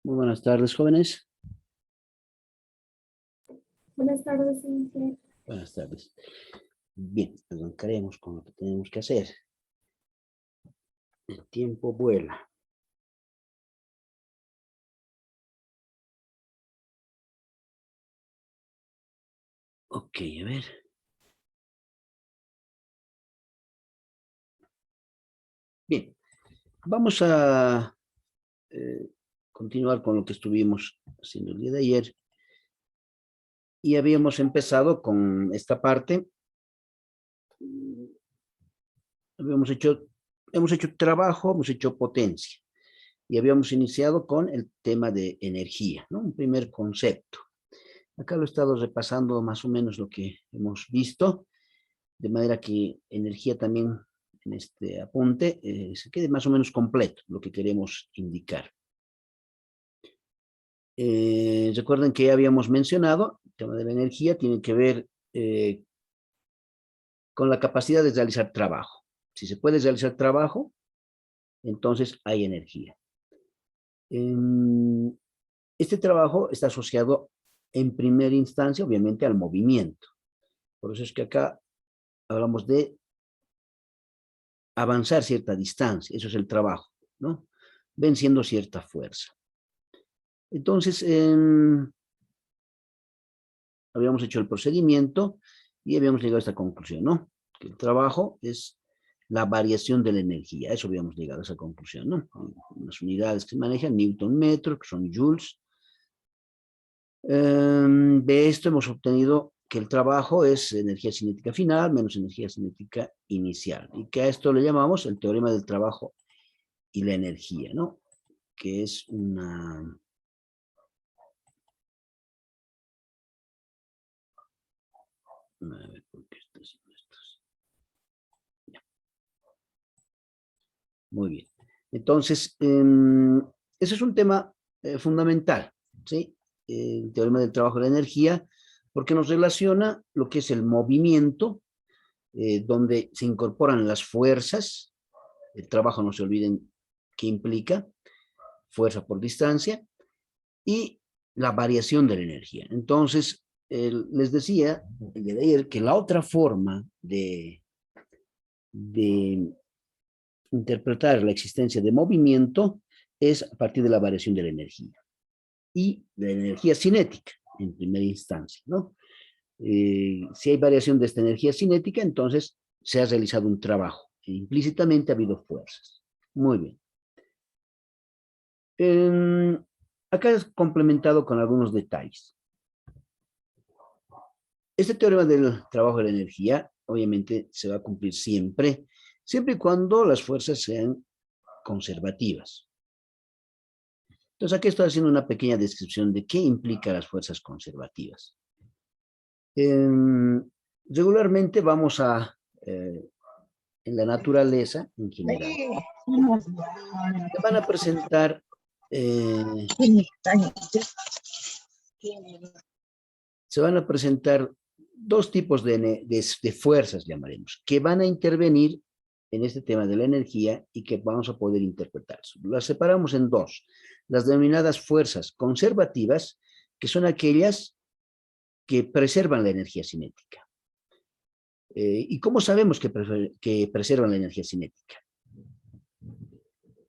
Muy buenas tardes, jóvenes. Buenas tardes, señor. Buenas tardes. Bien, arrancaremos con lo que tenemos que hacer. El tiempo vuela. Ok, a ver. Bien, vamos a continuar con lo que estuvimos haciendo el día de ayer. Y habíamos empezado con esta parte. Hemos hecho trabajo, hemos hecho potencia. Y habíamos iniciado con el tema de energía, ¿no? Un primer concepto. Acá lo he estado repasando más o menos lo que hemos visto, de manera que energía también en este apunte se quede más o menos completo lo que queremos indicar. Recuerden que ya habíamos mencionado, el tema de la energía tiene que ver con la capacidad de realizar trabajo. Si se puede realizar trabajo, entonces hay energía. Este trabajo está asociado en primera instancia, obviamente, al movimiento. Por eso es que acá hablamos de avanzar cierta distancia, eso es el trabajo, ¿no? Venciendo cierta fuerza. Entonces, habíamos hecho el procedimiento y habíamos llegado a esta conclusión, ¿no? Que el trabajo es la variación de la energía, eso habíamos llegado a esa conclusión, ¿no? Las unidades que se manejan, Newton metro, que son joules. De esto hemos obtenido que el trabajo es energía cinética final menos energía cinética inicial, y que a esto le llamamos el teorema del trabajo y la energía, ¿no? Que es una... A ver, ¿por qué está haciendo esto? Ya. Muy bien. Entonces, ese es un tema fundamental, ¿sí? El teorema del trabajo y la energía, porque nos relaciona lo que es el movimiento, donde se incorporan las fuerzas. El trabajo, no se olviden qué implica, fuerza por distancia, y la variación de la energía. Entonces, les decía el día de ayer que la otra forma de interpretar la existencia de movimiento es a partir de la variación de la energía y de la energía cinética en primera instancia, ¿no? Si hay variación de esta energía cinética, entonces se ha realizado un trabajo e implícitamente ha habido fuerzas. Muy bien. Acá es complementado con algunos detalles. Este teorema del trabajo de la energía, obviamente, se va a cumplir siempre, siempre y cuando las fuerzas sean conservativas. Entonces, aquí estoy haciendo una pequeña descripción de qué implica las fuerzas conservativas. Regularmente vamos a, en la naturaleza, en general, se van a presentar dos tipos de fuerzas, llamaremos, que van a intervenir en este tema de la energía y que vamos a poder interpretar. Las separamos en dos. Las denominadas fuerzas conservativas, que son aquellas que preservan la energía cinética. ¿Y cómo sabemos que preservan la energía cinética?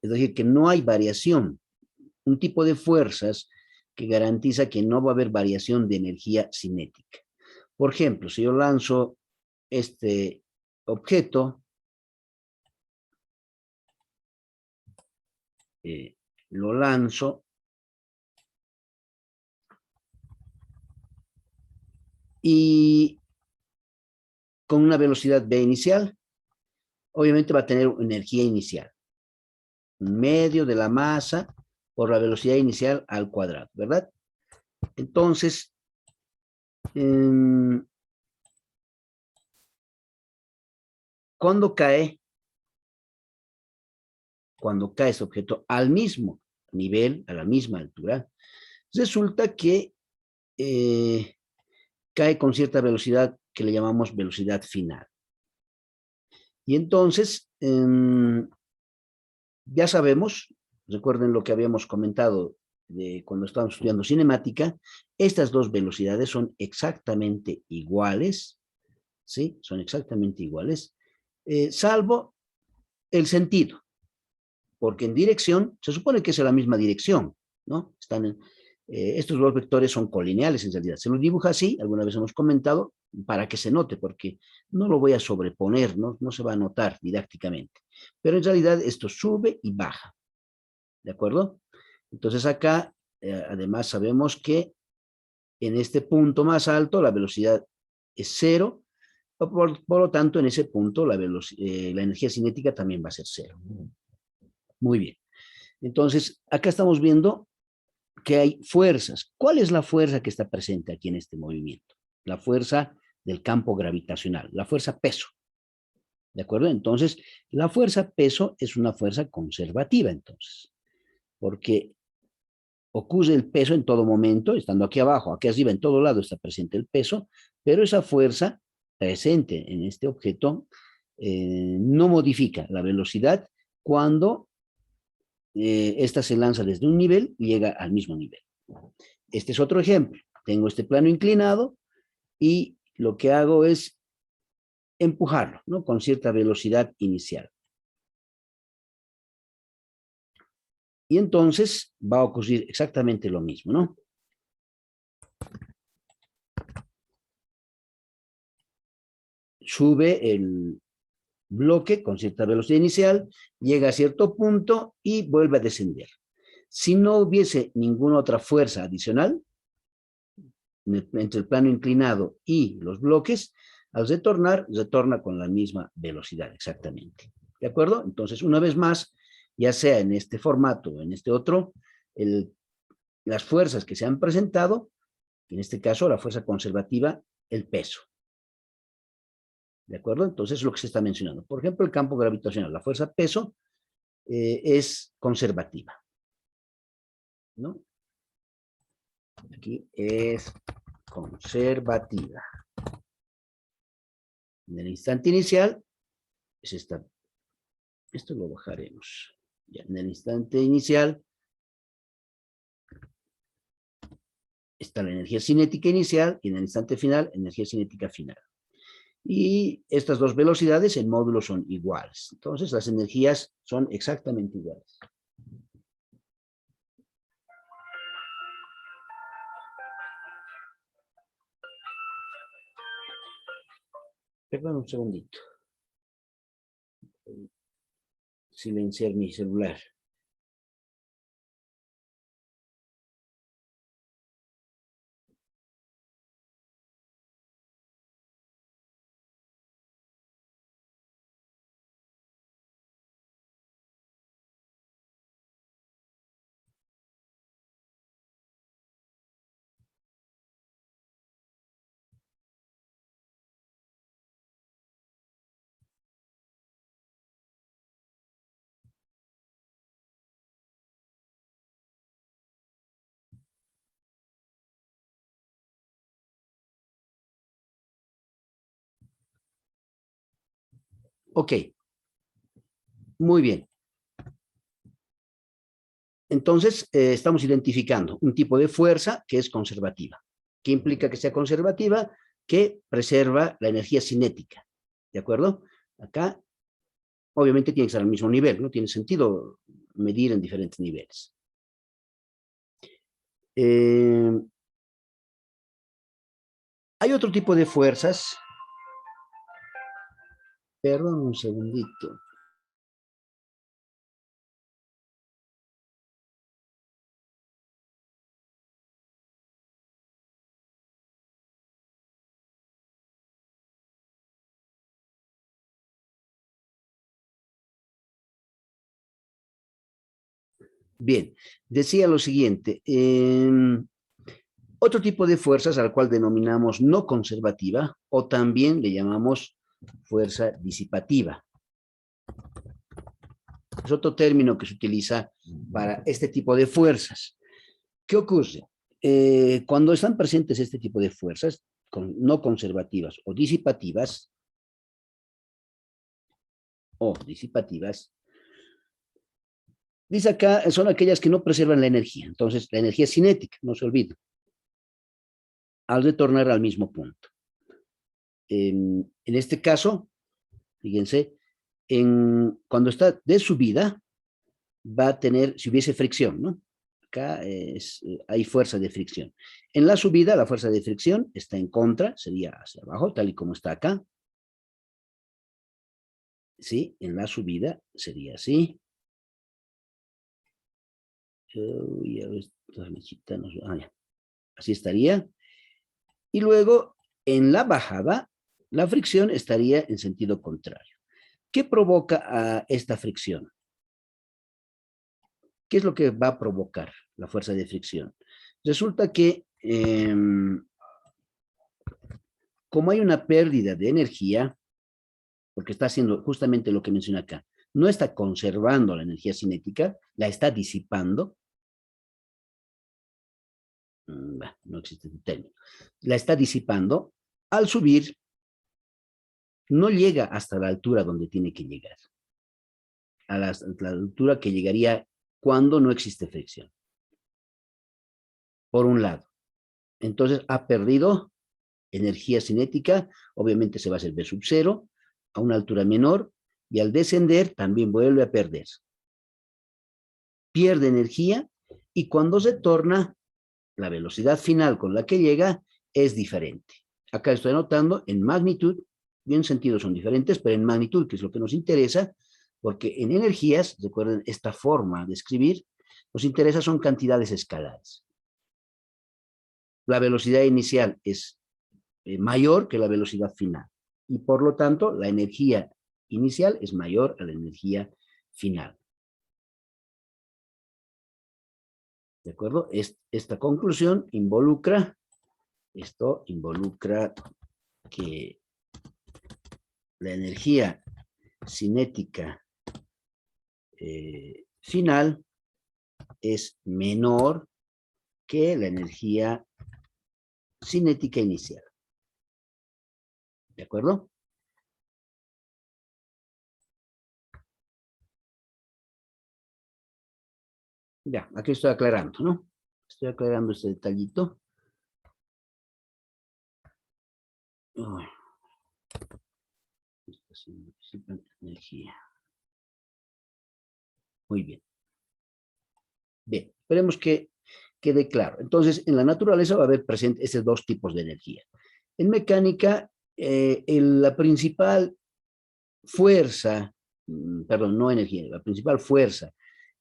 Es decir, que no hay variación. Un tipo de fuerzas que garantiza que no va a haber variación de energía cinética. Por ejemplo, si yo lanzo este objeto, lo lanzo y con una velocidad v inicial, obviamente va a tener energía inicial. Un medio de la masa por la velocidad inicial al cuadrado, ¿verdad? Entonces, cuando cae ese objeto al mismo nivel, a la misma altura, resulta que cae con cierta velocidad que le llamamos velocidad final. Y entonces, ya sabemos recuerden lo que habíamos comentado de cuando estábamos estudiando cinemática, estas dos velocidades son exactamente iguales, ¿sí? Son exactamente iguales, salvo el sentido, porque en dirección, se supone que es en la misma dirección, ¿no? Estos dos vectores son colineales en realidad. Se los dibuja así, alguna vez hemos comentado, para que se note, porque no lo voy a sobreponer, no se va a notar didácticamente. Pero en realidad esto sube y baja, ¿de acuerdo? Entonces acá, además sabemos que en este punto más alto la velocidad es cero, por lo tanto en ese punto la energía cinética también va a ser cero. Muy bien. Entonces, acá estamos viendo que hay fuerzas. ¿Cuál es la fuerza que está presente aquí en este movimiento? La fuerza del campo gravitacional, la fuerza peso. ¿De acuerdo? Entonces, la fuerza peso es una fuerza conservativa, entonces, porque ocurre el peso en todo momento, estando aquí abajo, aquí arriba, en todo lado está presente el peso, pero esa fuerza presente en este objeto no modifica la velocidad cuando esta se lanza desde un nivel y llega al mismo nivel. Este es otro ejemplo. Tengo este plano inclinado y lo que hago es empujarlo, ¿no? Con cierta velocidad inicial. Y entonces va a ocurrir exactamente lo mismo, ¿no? Sube el bloque con cierta velocidad inicial, llega a cierto punto y vuelve a descender. Si no hubiese ninguna otra fuerza adicional entre el plano inclinado y los bloques, al retornar, retorna con la misma velocidad exactamente. ¿De acuerdo? Entonces, una vez más, ya sea en este formato o en este otro, las fuerzas que se han presentado, en este caso la fuerza conservativa, el peso. ¿De acuerdo? Entonces, es lo que se está mencionando. Por ejemplo, el campo gravitacional, la fuerza peso es conservativa, ¿no? Aquí es conservativa. En el instante inicial, es esta. Esto lo bajaremos. Ya, en el instante inicial está la energía cinética inicial y en el instante final, energía cinética final. Y estas dos velocidades en módulo son iguales. Entonces, las energías son exactamente iguales. Perdón un segundito. Silenciar mi celular. Ok, muy bien. Entonces, estamos identificando un tipo de fuerza que es conservativa. ¿Qué implica que sea conservativa? Que preserva la energía cinética. ¿De acuerdo? Acá, obviamente, tiene que estar al mismo nivel. No tiene sentido medir en diferentes niveles. Hay otro tipo de fuerzas. Perdón un segundito. Bien, decía lo siguiente. Otro tipo de fuerzas al cual denominamos no conservativa o también le llamamos fuerza disipativa. Es otro término que se utiliza para este tipo de fuerzas. ¿Qué ocurre? Cuando están presentes este tipo de fuerzas no conservativas o disipativas, Dice acá, son aquellas que no preservan la energía. Entonces, la energía es cinética, no se olvide, al retornar al mismo punto. En este caso, fíjense, cuando está de subida, va a tener, si hubiese fricción, ¿no? Acá hay fuerza de fricción. En la subida, la fuerza de fricción está en contra, sería hacia abajo, tal y como está acá. ¿Sí? En la subida sería así. Así estaría. Y luego, en la bajada, la fricción estaría en sentido contrario. ¿Qué provoca a esta fricción? ¿Qué es lo que va a provocar la fuerza de fricción? Resulta que, como hay una pérdida de energía, porque está haciendo justamente lo que menciona acá, no está conservando la energía cinética, la está disipando. No existe un término. La está disipando. Al subir, no llega hasta la altura donde tiene que llegar. A la altura que llegaría cuando no existe fricción. Por un lado. Entonces, ha perdido energía cinética, obviamente se va a hacer V sub 0, a una altura menor, y al descender también vuelve a perder. Pierde energía, y cuando se torna, la velocidad final con la que llega es diferente. Acá estoy anotando en magnitud, y en sentido son diferentes, pero en magnitud, que es lo que nos interesa, porque en energías, recuerden esta forma de escribir, nos interesa son cantidades escalares. La velocidad inicial es mayor que la velocidad final, y por lo tanto la energía inicial es mayor a la energía final. ¿De acuerdo? Esta conclusión involucra, esto involucra que la energía cinética final es menor que la energía cinética inicial. ¿De acuerdo? Ya, aquí estoy aclarando, ¿no? Estoy aclarando este detallito. Uy. Energía. Muy bien. Bien, esperemos que quede claro. Entonces, en la naturaleza va a haber presente estos dos tipos de energía. En mecánica, la principal fuerza, perdón, no energía, la principal fuerza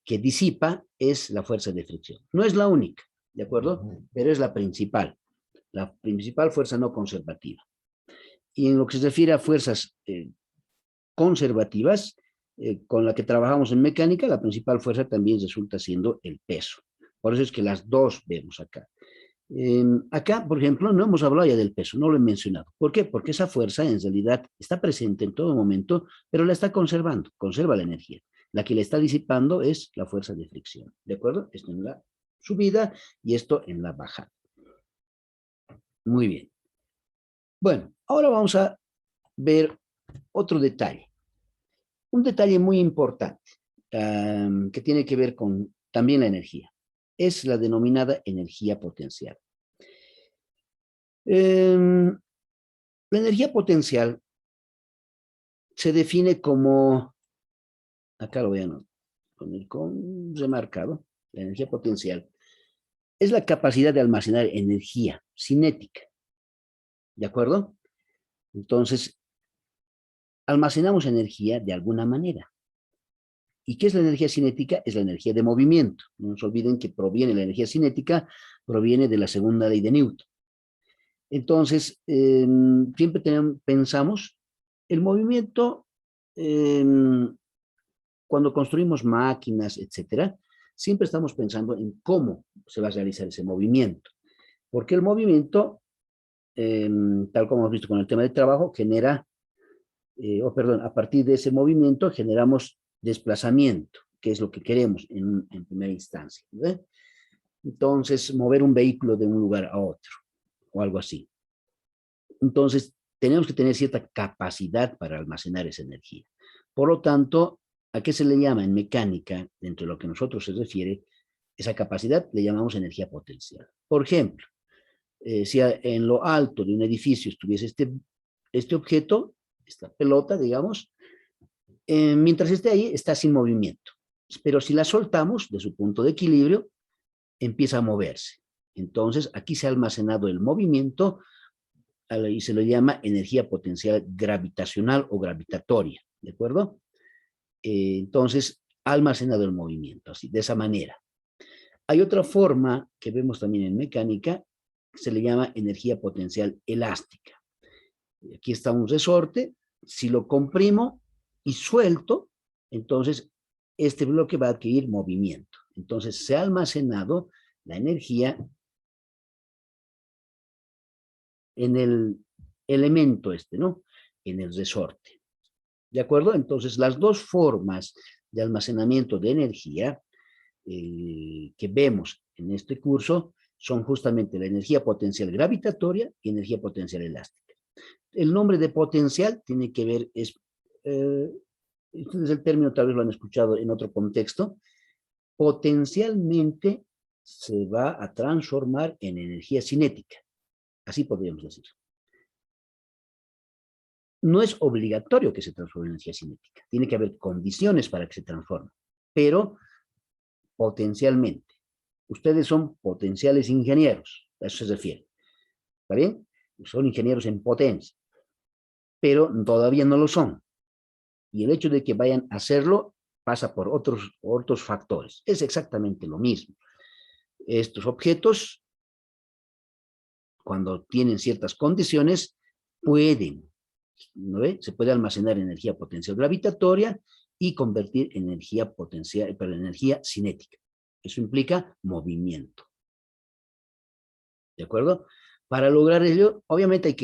que disipa es la fuerza de fricción. No es la única, ¿de acuerdo? Pero es la principal fuerza no conservativa. Y en lo que se refiere a fuerzas conservativas, con la que trabajamos en mecánica, la principal fuerza también resulta siendo el peso. Por eso es que las dos vemos acá. Acá, por ejemplo, no hemos hablado ya del peso, no lo he mencionado. ¿Por qué? Porque esa fuerza en realidad está presente en todo momento, pero la está conservando, conserva la energía. La que le está disipando es la fuerza de fricción, ¿de acuerdo? Esto en la subida y esto en la bajada. Muy bien. Bueno, ahora vamos a ver otro detalle. Un detalle muy importante que tiene que ver con también la energía. Es la denominada energía potencial. La energía potencial se define como, acá lo voy a poner con remarcado, la energía potencial es la capacidad de almacenar energía cinética, ¿de acuerdo? Entonces, almacenamos energía de alguna manera. ¿Y qué es la energía cinética? Es la energía de movimiento. No se olviden que la energía cinética proviene de la segunda ley de Newton. Entonces, siempre pensamos, el movimiento, cuando construimos máquinas, etcétera, siempre estamos pensando en cómo se va a realizar ese movimiento. Porque el movimiento, tal como hemos visto con el tema de trabajo, genera, a partir de ese movimiento generamos desplazamiento, que es lo que queremos en primera instancia. ¿Ve? Entonces, mover un vehículo de un lugar a otro, o algo así. Entonces, tenemos que tener cierta capacidad para almacenar esa energía. Por lo tanto, ¿A qué se le llama en mecánica, dentro de lo que a nosotros se refiere? Esa capacidad le llamamos energía potencial. Por ejemplo, si en lo alto de un edificio estuviese este objeto, esta pelota, digamos, mientras esté ahí, está sin movimiento. Pero si la soltamos de su punto de equilibrio, empieza a moverse. Entonces, aquí se ha almacenado el movimiento y se le llama energía potencial gravitacional o gravitatoria, ¿de acuerdo? Entonces, ha almacenado el movimiento, así, de esa manera. Hay otra forma que vemos también en mecánica, que se le llama energía potencial elástica. Aquí está un resorte, si lo comprimo y suelto, entonces este bloque va a adquirir movimiento. Entonces se ha almacenado la energía en el elemento ¿no? En el resorte. ¿De acuerdo? Entonces las dos formas de almacenamiento de energía que vemos en este curso son justamente la energía potencial gravitatoria y energía potencial elástica. El nombre de potencial tiene que ver, ustedes el término tal vez lo han escuchado en otro contexto, potencialmente se va a transformar en energía cinética, así podríamos decir. No es obligatorio que se transforme en energía cinética, tiene que haber condiciones para que se transforme, pero potencialmente. Ustedes son potenciales ingenieros, a eso se refiere. ¿Está bien? Son ingenieros en potencia, pero todavía no lo son. Y el hecho de que vayan a hacerlo pasa por otros factores. Es exactamente lo mismo. Estos objetos, cuando tienen ciertas condiciones, pueden, ¿no ve? Se puede almacenar energía potencial gravitatoria y convertir en energía potencial, pero energía cinética. Eso implica movimiento. ¿De acuerdo? Para lograr ello, obviamente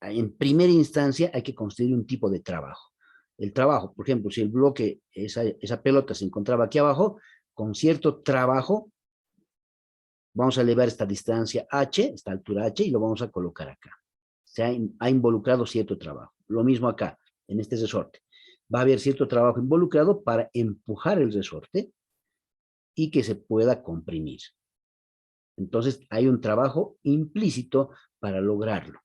en primera instancia, hay que construir un tipo de trabajo. El trabajo, por ejemplo, si el bloque, esa pelota se encontraba aquí abajo, con cierto trabajo, vamos a elevar esta distancia h, esta altura h, y lo vamos a colocar acá. Se ha involucrado cierto trabajo. Lo mismo acá, en este resorte. Va a haber cierto trabajo involucrado para empujar el resorte y que se pueda comprimir. Entonces, hay un trabajo implícito para lograrlo.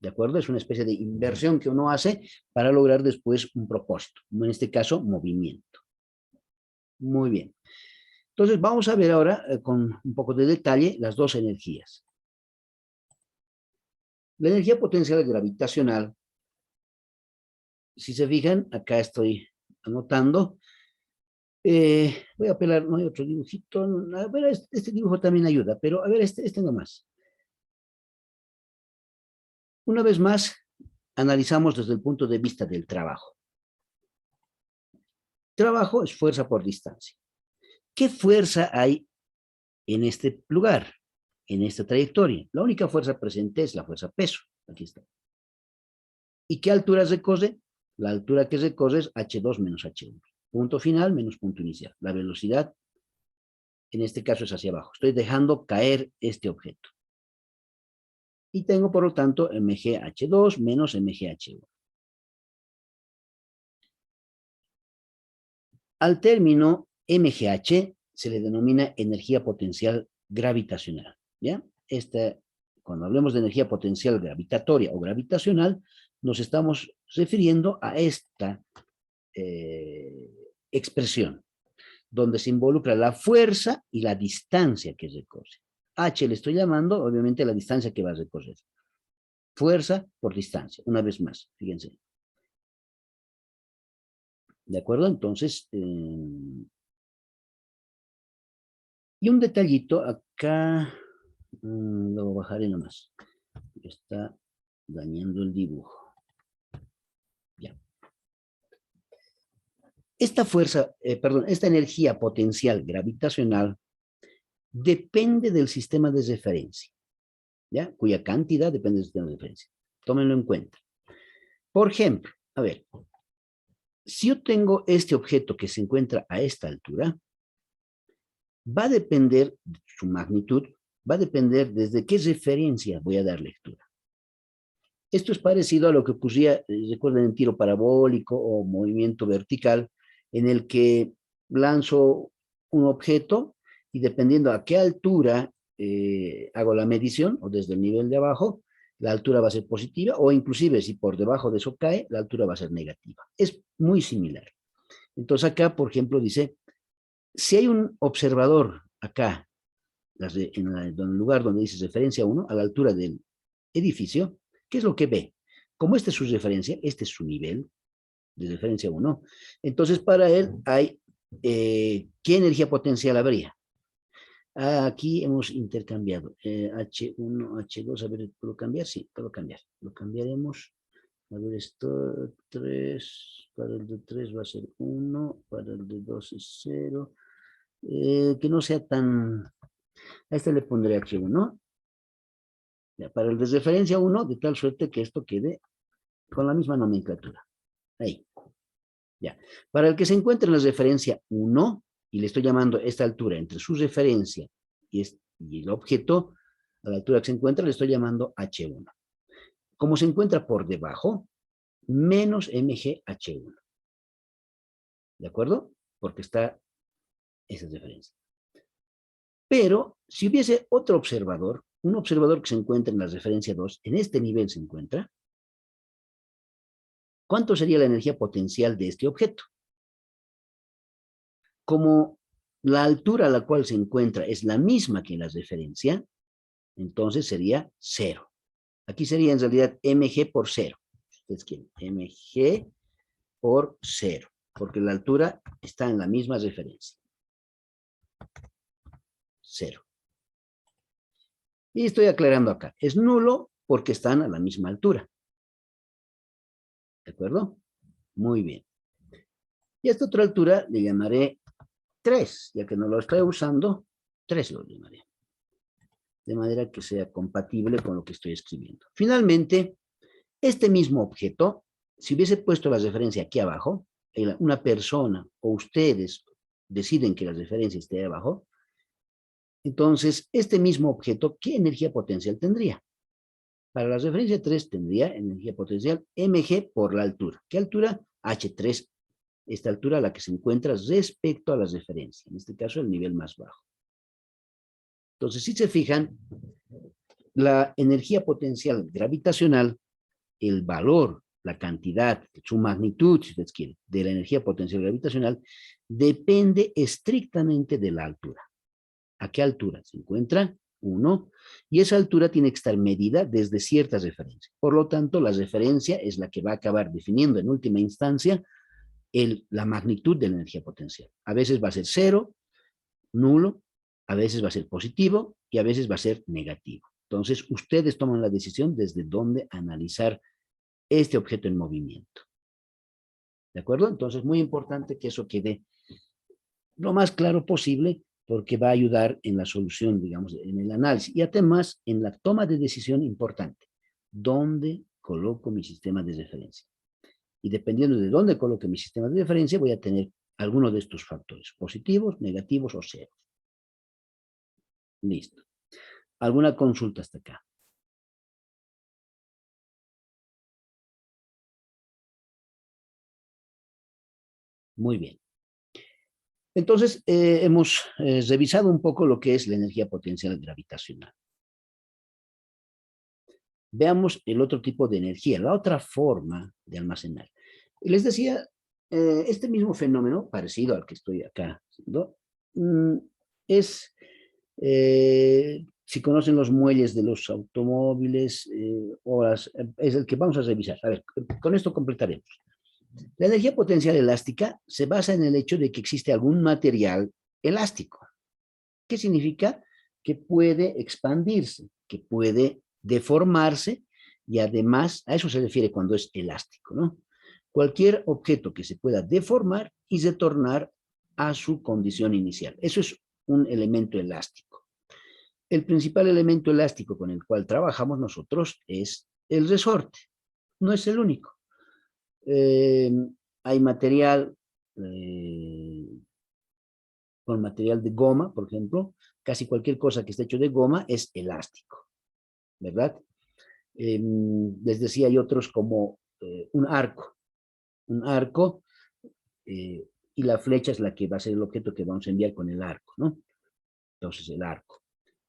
¿De acuerdo? Es una especie de inversión que uno hace para lograr después un propósito. En este caso, movimiento. Muy bien. Entonces, vamos a ver ahora con un poco de detalle las dos energías. La energía potencial gravitacional, si se fijan, acá estoy anotando. Voy a apelar, no hay otro dibujito. A ver, este dibujo también ayuda, pero a ver, este nomás. Una vez más, analizamos desde el punto de vista del trabajo. Trabajo es fuerza por distancia. ¿Qué fuerza hay en este lugar, en esta trayectoria? La única fuerza presente es la fuerza peso. Aquí está. ¿Y qué altura recorre? La altura que recorre es h2 menos h1. Punto final menos punto inicial. La velocidad, en este caso, es hacia abajo. Estoy dejando caer este objeto. Y tengo, por lo tanto, mgh2 menos mgh1. Al término mgh se le denomina energía potencial gravitacional. ¿Ya? Cuando hablemos de energía potencial gravitatoria o gravitacional, nos estamos refiriendo a esta expresión, donde se involucra la fuerza y la distancia que recorre. H le estoy llamando, obviamente, la distancia que va a recorrer. Fuerza por distancia, una vez más, fíjense. ¿De acuerdo? Entonces, y un detallito acá, lo bajaré nomás. Está dañando el dibujo. Ya. Esta fuerza, esta energía potencial gravitacional depende del sistema de referencia, ¿ya? Cuya cantidad depende del sistema de referencia. Tómenlo en cuenta. Por ejemplo, a ver, si yo tengo este objeto que se encuentra a esta altura, va a depender, su magnitud, va a depender desde qué referencia voy a dar lectura. Esto es parecido a lo que ocurría, recuerden, en tiro parabólico o movimiento vertical, en el que lanzo un objeto y dependiendo a qué altura hago la medición, o desde el nivel de abajo, la altura va a ser positiva, o inclusive si por debajo de eso cae, la altura va a ser negativa. Es muy similar. Entonces acá, por ejemplo, dice, si hay un observador acá, en el lugar donde dice referencia 1, a la altura del edificio, ¿qué es lo que ve? Como esta es su referencia, este es su nivel de referencia 1, entonces para él hay, ¿qué energía potencial habría? Aquí hemos intercambiado H1, H2, a ver, ¿puedo cambiar? Sí, puedo cambiar. Lo cambiaremos. A ver, esto 3, para el de 3 va a ser 1, para el de 2 es 0. Que no sea tan... A este le pondré H1. Ya, para el de referencia 1, de tal suerte que esto quede con la misma nomenclatura. Ahí. Ya. Para el que se encuentre en la referencia 1, y le estoy llamando esta altura entre su referencia y el objeto, a la altura que se encuentra, le estoy llamando H1. Como se encuentra por debajo, menos MGH1. ¿De acuerdo? Porque está esa referencia. Pero, si hubiese otro observador, un observador que se encuentra en la referencia 2, en este nivel se encuentra, ¿cuánto sería la energía potencial de este objeto? Como la altura a la cual se encuentra es la misma que en la referencia, entonces sería 0. Aquí sería en realidad mg por 0. Ustedes quieren mg por 0, porque la altura está en la misma referencia. 0. Y estoy aclarando acá. Es nulo porque están a la misma altura. ¿De acuerdo? Muy bien. Y a esta otra altura le llamaré 3, ya que no lo estoy usando, 3 lo llamaré. De manera que sea compatible con lo que estoy escribiendo. Finalmente, este mismo objeto, si hubiese puesto la referencia aquí abajo, una persona o ustedes deciden que la referencia esté abajo, entonces este mismo objeto, ¿qué energía potencial tendría? Para la referencia 3 tendría energía potencial mg por la altura. ¿Qué altura? H3, esta altura a la que se encuentra respecto a la referencia, en este caso el nivel más bajo. Entonces, si se fijan, la energía potencial gravitacional, el valor, la cantidad, su magnitud, si ustedes quieren, de la energía potencial gravitacional, depende estrictamente de la altura. ¿A qué altura se encuentra? 1, y esa altura tiene que estar medida desde ciertas referencias. Por lo tanto, la referencia es la que va a acabar definiendo en última instancia la magnitud de la energía potencial. A veces va a ser 0, nulo, a veces va a ser positivo y a veces va a ser negativo. Entonces, ustedes toman la decisión desde dónde analizar este objeto en movimiento. ¿De acuerdo? Entonces, muy importante que eso quede lo más claro posible porque va a ayudar en la solución, digamos, en el análisis y además en la toma de decisión importante. ¿Dónde coloco mi sistema de referencia? Y dependiendo de dónde coloque mi sistema de referencia, voy a tener alguno de estos factores, positivos, negativos o ceros. Listo. ¿Alguna consulta hasta acá? Muy bien. Entonces, hemos revisado un poco lo que es la energía potencial gravitacional. Veamos el otro tipo de energía, la otra forma de almacenar. Les decía, este mismo fenómeno, parecido al que estoy acá haciendo, es, si conocen los muelles de los automóviles, es el que vamos a revisar. A ver, con esto completaremos. La energía potencial elástica se basa en el hecho de que existe algún material elástico. ¿Qué significa? Que puede expandirse, que puede deformarse y además, a eso se refiere cuando es elástico, ¿no? Cualquier objeto que se pueda deformar y retornar a su condición inicial. Eso es un elemento elástico. El principal elemento elástico con el cual trabajamos nosotros es el resorte. No es el único. Hay material con material de goma, por ejemplo. Casi cualquier cosa que esté hecho de goma es elástico, ¿verdad? Les decía, hay otros como un arco y la flecha es la que va a ser el objeto que vamos a enviar con el arco, ¿no? Entonces, el arco.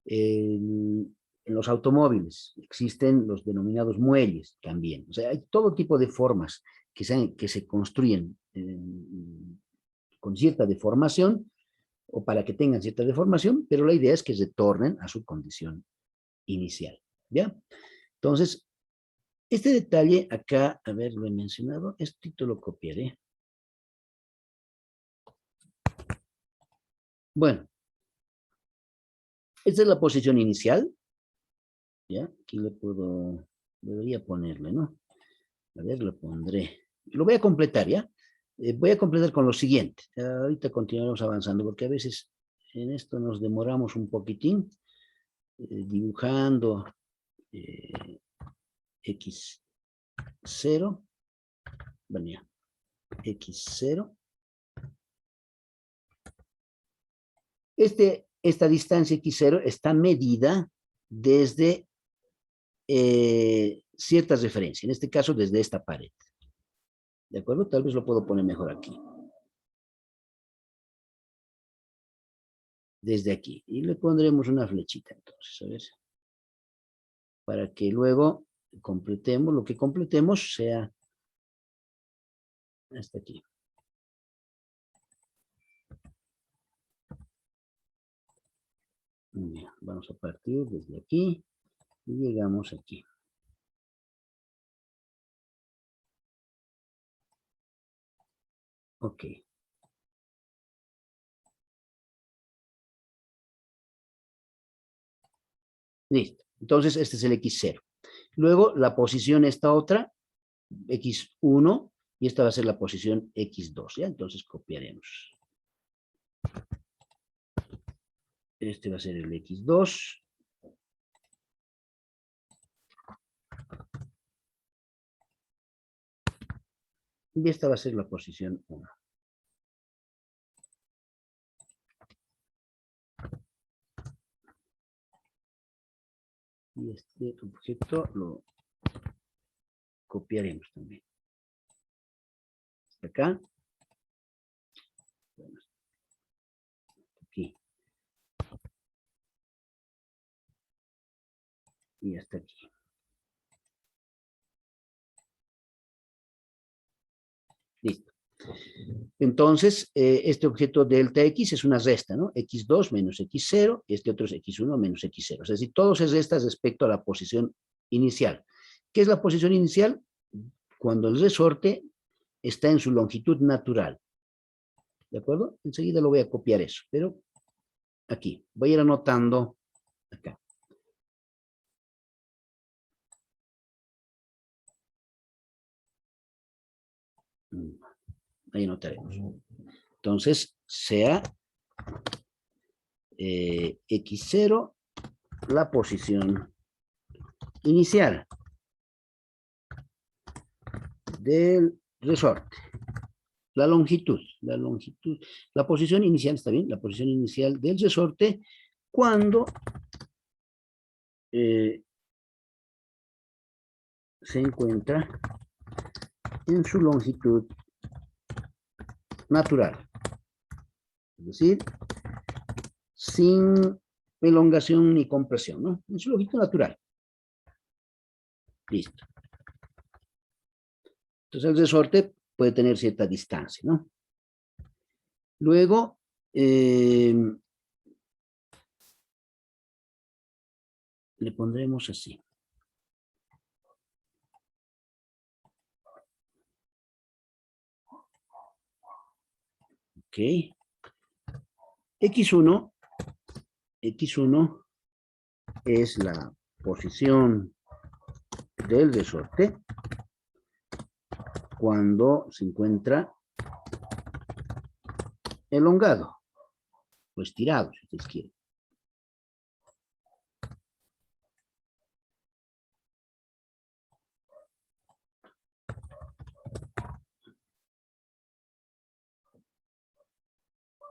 En los automóviles existen los denominados muelles también. O sea, hay todo tipo de formas que se construyen con cierta deformación o para que tengan cierta deformación, pero la idea es que retornen a su condición inicial. ¿Ya? Entonces, este detalle acá, a ver, lo he mencionado, esto lo copiaré. Bueno, esta es la posición inicial. ¿Ya? Aquí le puedo, debería ponerle, ¿no? A ver, lo pondré. Lo voy a completar, ¿ya? Voy a completar con lo siguiente. Ahorita continuaremos avanzando porque a veces en esto nos demoramos un poquitín dibujando x0, bueno, ya, x0. Esta distancia x0 está medida desde ciertas referencias, en este caso desde esta pared. ¿De acuerdo? Tal vez lo puedo poner mejor aquí. Desde aquí. Y le pondremos una flechita entonces, a ver. Para que luego completemos, lo que completemos sea hasta aquí. Bien, vamos a partir desde aquí y llegamos aquí. Ok. Listo. Entonces, este es el x0. Luego, la posición esta otra, x1, y esta va a ser la posición x2, ¿ya? Entonces, copiaremos. Este va a ser el x2. Y esta va a ser la posición 1. Y este objeto lo copiaremos también. Hasta acá. Bueno, aquí. Y hasta aquí. Listo. Entonces, este objeto delta x es una resta, ¿no? x2 menos x0, este otro es x1 menos x0. Es decir, todo se resta respecto a la posición inicial. ¿Qué es la posición inicial? Cuando el resorte está en su longitud natural. ¿De acuerdo? Enseguida lo voy a copiar eso, pero aquí. Voy a ir anotando acá. Ahí anotaremos. Entonces, sea x0 la posición inicial del resorte. La longitud, la posición inicial, está bien, la posición inicial del resorte cuando se encuentra en su longitud natural. Es decir, sin elongación ni compresión, ¿no? En su longitud natural. Listo. Entonces el resorte puede tener cierta distancia, ¿no? Luego, le pondremos así. Ok. X1 es la posición del resorte cuando se encuentra elongado o estirado, si ustedes quieren.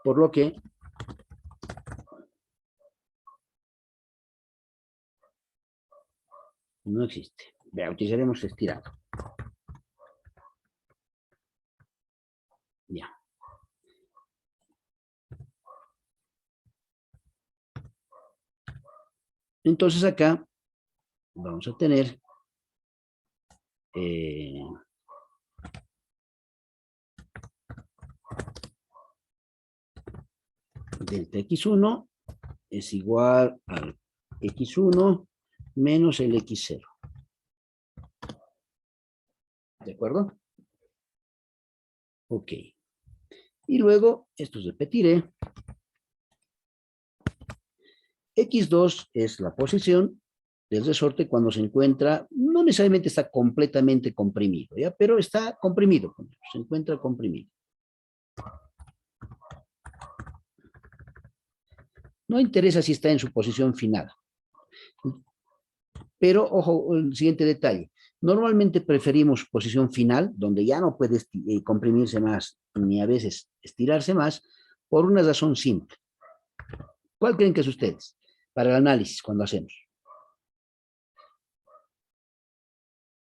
Por lo que no existe. Vea, utilizaremos estirado. Ya. Entonces acá vamos a tener delta x1 es igual al x1 menos el x0. ¿De acuerdo? Ok. Y luego, esto repetiré. X2 es la posición del resorte cuando se encuentra, no necesariamente está completamente comprimido, ¿ya? Pero está comprimido, se encuentra comprimido. No interesa si está en su posición final. Pero, ojo, el siguiente detalle. Normalmente preferimos posición final, donde ya no puede comprimirse más, ni a veces estirarse más, por una razón simple. ¿Cuál creen que es ustedes? Para el análisis, cuando hacemos.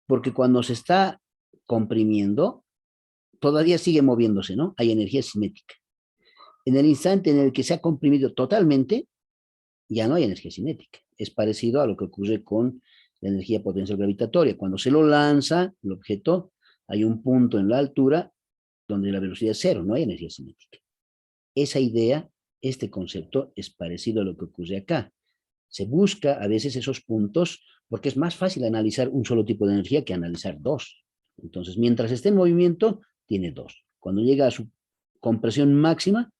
Porque cuando se está comprimiendo, todavía sigue moviéndose, ¿no? Hay energía cinética. En el instante en el que se ha comprimido totalmente, ya no hay energía cinética. Es parecido a lo que ocurre con la energía potencial gravitatoria. Cuando se lo lanza el objeto, hay un punto en la altura donde la velocidad es cero, no hay energía cinética. Esa idea, este concepto, es parecido a lo que ocurre acá. Se busca a veces esos puntos porque es más fácil analizar un solo tipo de energía que analizar dos. Entonces, mientras esté en movimiento, tiene dos. Cuando llega a su compresión máxima,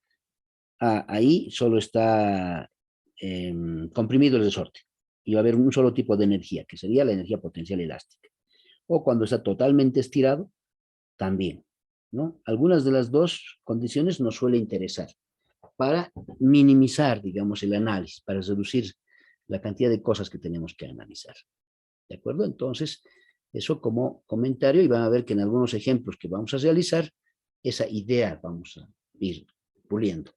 ahí solo está comprimido el resorte y va a haber un solo tipo de energía, que sería la energía potencial elástica. O cuando está totalmente estirado, también, ¿no? Algunas de las dos condiciones nos suele interesar para minimizar, digamos, el análisis, para reducir la cantidad de cosas que tenemos que analizar. ¿De acuerdo? Entonces, eso como comentario, y van a ver que en algunos ejemplos que vamos a realizar, esa idea vamos a ir puliendo.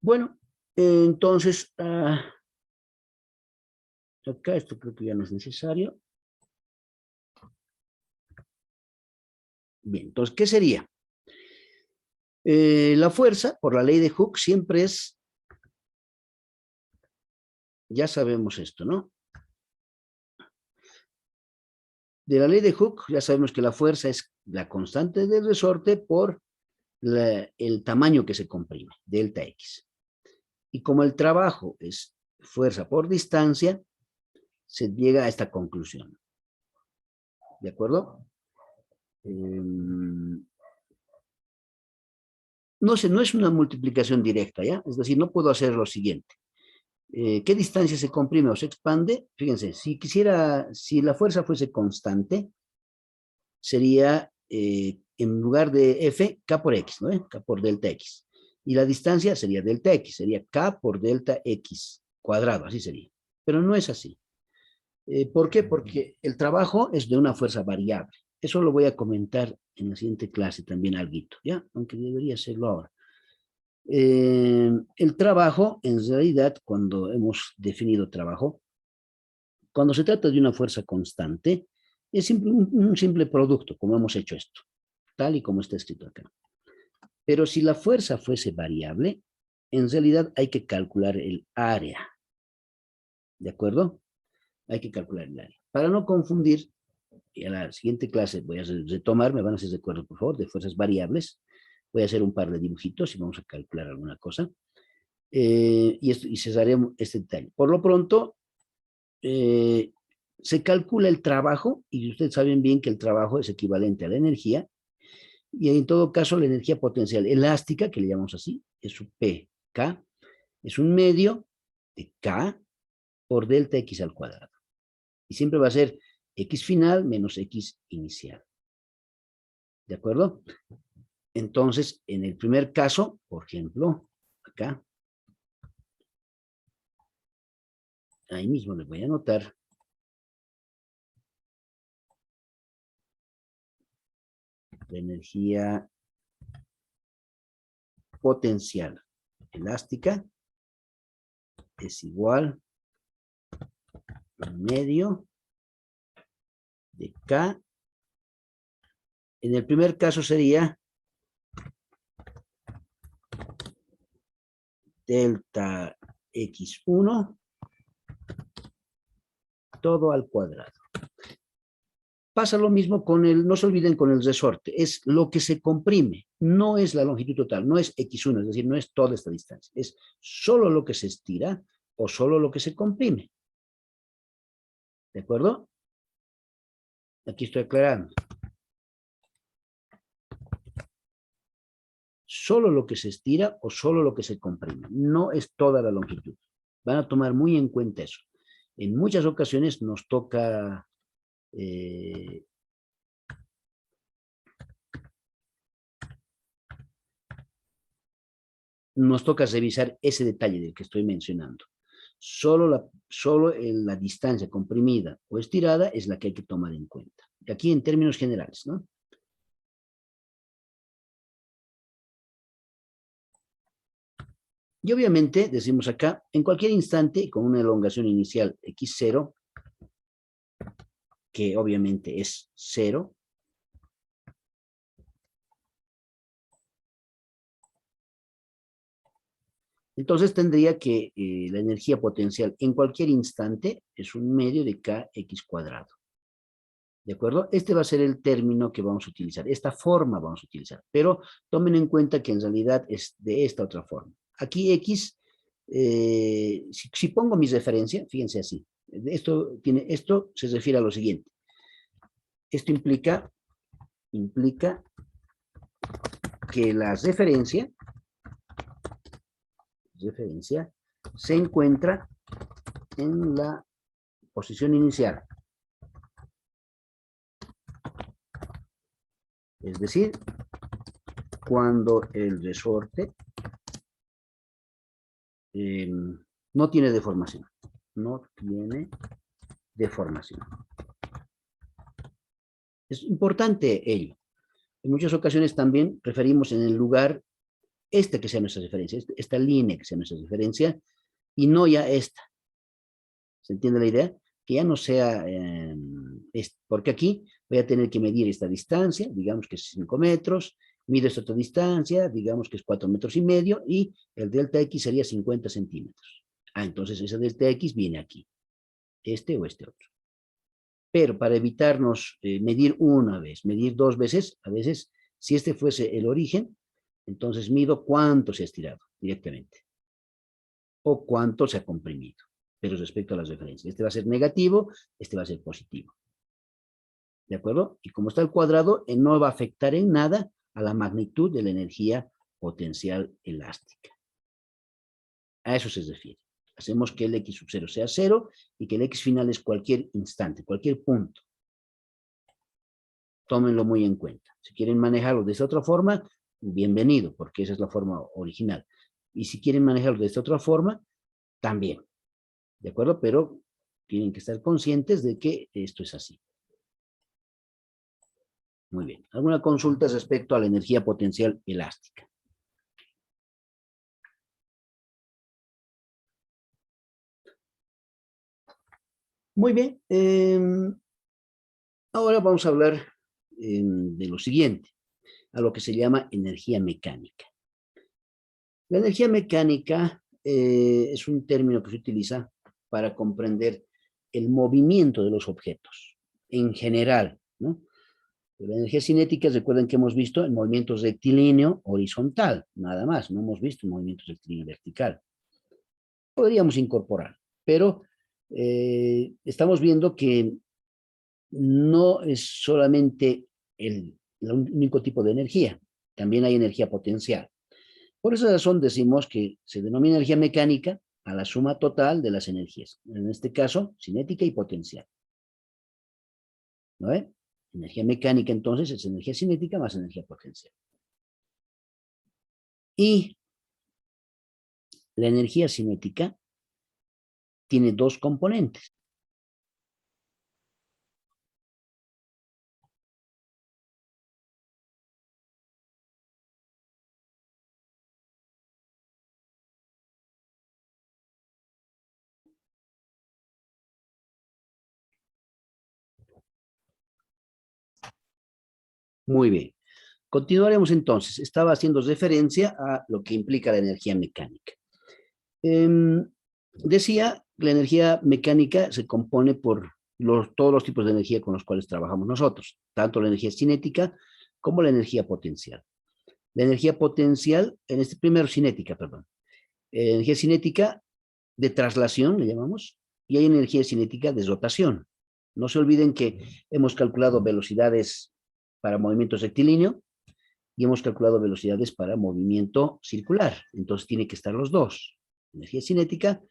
Bueno, entonces, acá esto creo que ya no es necesario. Bien, entonces, ¿qué sería? La fuerza, por la ley de Hooke, siempre es, ya sabemos esto, ¿no? De la ley de Hooke, ya sabemos que la fuerza es la constante del resorte por el tamaño que se comprime, delta X. Y como el trabajo es fuerza por distancia, se llega a esta conclusión. ¿De acuerdo? No sé, no es una multiplicación directa, ¿ya? Es decir, no puedo hacer lo siguiente. ¿Qué distancia se comprime o se expande? Fíjense, si la fuerza fuese constante, sería en lugar de F, K por X, ¿no? K por delta X. Y la distancia sería delta X, sería K por delta X cuadrado, así sería. Pero no es así. ¿Por qué? Porque el trabajo es de una fuerza variable. Eso lo voy a comentar en la siguiente clase también alguito, ¿ya? Aunque debería hacerlo ahora. El trabajo, en realidad, cuando hemos definido trabajo, cuando se trata de una fuerza constante, es un simple producto, como hemos hecho esto, tal y como está escrito acá. Pero si la fuerza fuese variable, en realidad hay que calcular el área. ¿De acuerdo? Hay que calcular el área. Para no confundir, y a la siguiente clase voy a retomar, me van a hacer recuerdo, por favor, de fuerzas variables. Voy a hacer un par de dibujitos y vamos a calcular alguna cosa. Y cesaremos este detalle. Por lo pronto, se calcula el trabajo, y ustedes saben bien que el trabajo es equivalente a la energía, y en todo caso la energía potencial elástica, que le llamamos así, es su PK, es un medio de K por delta X al cuadrado. Y siempre va a ser X final menos X inicial. ¿De acuerdo? Entonces, en el primer caso, por ejemplo, acá, ahí mismo les voy a anotar la energía potencial elástica es igual a medio de K. En el primer caso sería delta X1 todo al cuadrado. Pasa lo mismo con no se olviden con el resorte, es lo que se comprime, no es la longitud total, no es x1, es decir, no es toda esta distancia, es solo lo que se estira o solo lo que se comprime. ¿De acuerdo? Aquí estoy aclarando. Solo lo que se estira o solo lo que se comprime, no es toda la longitud. Van a tomar muy en cuenta eso. En muchas ocasiones nos toca revisar ese detalle del que estoy mencionando. Solo la distancia comprimida o estirada es la que hay que tomar en cuenta. Aquí en términos generales, ¿no? Y obviamente, decimos acá, en cualquier instante, con una elongación inicial x0, que obviamente es 0, entonces tendría que la energía potencial en cualquier instante es un medio de kx cuadrado. ¿De acuerdo? Este va a ser el término que vamos a utilizar. Esta forma vamos a utilizar. Pero tomen en cuenta que en realidad es de esta otra forma. Aquí x, si pongo mi referencia, fíjense así. Esto se refiere a lo siguiente. Esto implica que la referencia se encuentra en la posición inicial. Es decir, cuando el resorte no tiene deformación. No tiene deformación. Es importante ello. En muchas ocasiones también preferimos en el lugar que sea nuestra referencia, esta línea que sea nuestra referencia, y no ya esta. ¿Se entiende la idea? Que ya no sea, porque aquí voy a tener que medir esta distancia, digamos que es 5 metros, mido esta otra distancia, digamos que es 4,5 metros, y el delta X sería 50 centímetros. Entonces ese delta X viene aquí, este o este otro. Pero para evitarnos medir una vez, medir 2 veces, a veces, si este fuese el origen, entonces mido cuánto se ha estirado directamente, o cuánto se ha comprimido, pero respecto a las referencias. Este va a ser negativo, este va a ser positivo. ¿De acuerdo? Y como está el cuadrado, no va a afectar en nada a la magnitud de la energía potencial elástica. A eso se refiere. Hacemos que el x sub 0 sea 0 y que el x final es cualquier instante, cualquier punto. Tómenlo muy en cuenta. Si quieren manejarlo de esa otra forma, bienvenido, porque esa es la forma original. Y si quieren manejarlo de esta otra forma, también. ¿De acuerdo? Pero tienen que estar conscientes de que esto es así. Muy bien. ¿Alguna consulta respecto a la energía potencial elástica? Muy bien. Ahora vamos a hablar de lo siguiente, a lo que se llama energía mecánica. La energía mecánica es un término que se utiliza para comprender el movimiento de los objetos en general, ¿no? La energía cinética, recuerden que hemos visto en movimientos rectilíneo, horizontal, nada más, no hemos visto movimientos rectilíneo vertical. Podríamos incorporar, pero estamos viendo que no es solamente el único tipo de energía, también hay energía potencial. Por esa razón decimos que se denomina energía mecánica a la suma total de las energías, en este caso cinética y potencial. ¿No ve? Energía mecánica entonces es energía cinética más energía potencial. Y la energía cinética tiene dos componentes. Muy bien. Continuaremos entonces. Estaba haciendo referencia a lo que implica la energía mecánica. Decía La energía mecánica se compone por todos los tipos de energía con los cuales trabajamos nosotros, tanto la energía cinética como la energía potencial. La energía potencial, en este primero cinética, perdón. Energía cinética de traslación, le llamamos, y hay energía cinética de rotación. No se olviden que hemos calculado velocidades para movimiento rectilíneo y hemos calculado velocidades para movimiento circular. Entonces tiene que estar los dos. Energía cinética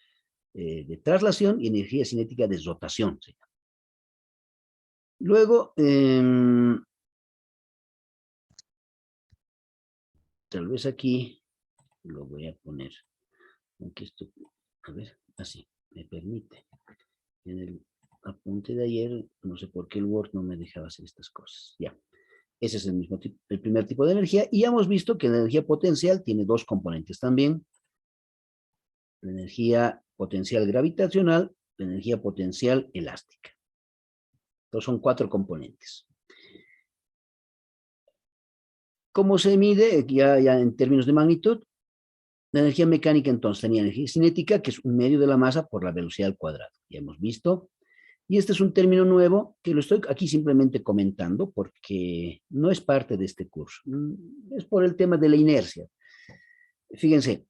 de traslación y energía cinética de rotación. ¿Sí? Luego, tal vez aquí lo voy a poner, aunque esto, a ver, así, me permite. En el apunte de ayer, no sé por qué el Word no me dejaba hacer estas cosas. Ya, ese es el mismo tipo, el primer tipo de energía, y ya hemos visto que la energía potencial tiene dos componentes también. La energía potencial gravitacional, la energía potencial elástica. Entonces son 4 componentes. ¿Cómo se mide? Ya en términos de magnitud. La energía mecánica entonces tenía energía cinética, que es un medio de la masa por la velocidad al cuadrado. Ya hemos visto. Y este es un término nuevo que lo estoy aquí simplemente comentando porque no es parte de este curso. Es por el tema de la inercia. Fíjense,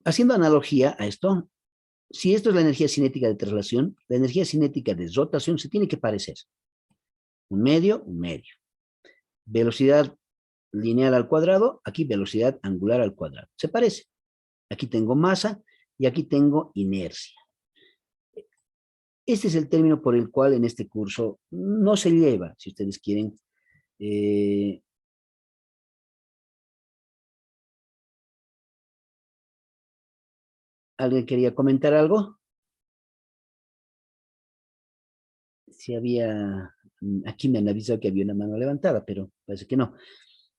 haciendo analogía a esto, si esto es la energía cinética de traslación, la energía cinética de rotación se tiene que parecer. Un medio. Velocidad lineal al cuadrado, aquí velocidad angular al cuadrado. Se parece. Aquí tengo masa y aquí tengo inercia. Este es el término por el cual en este curso no se lleva, si ustedes quieren. ¿Alguien quería comentar algo? Si había, aquí me han avisado que había una mano levantada, pero parece que no.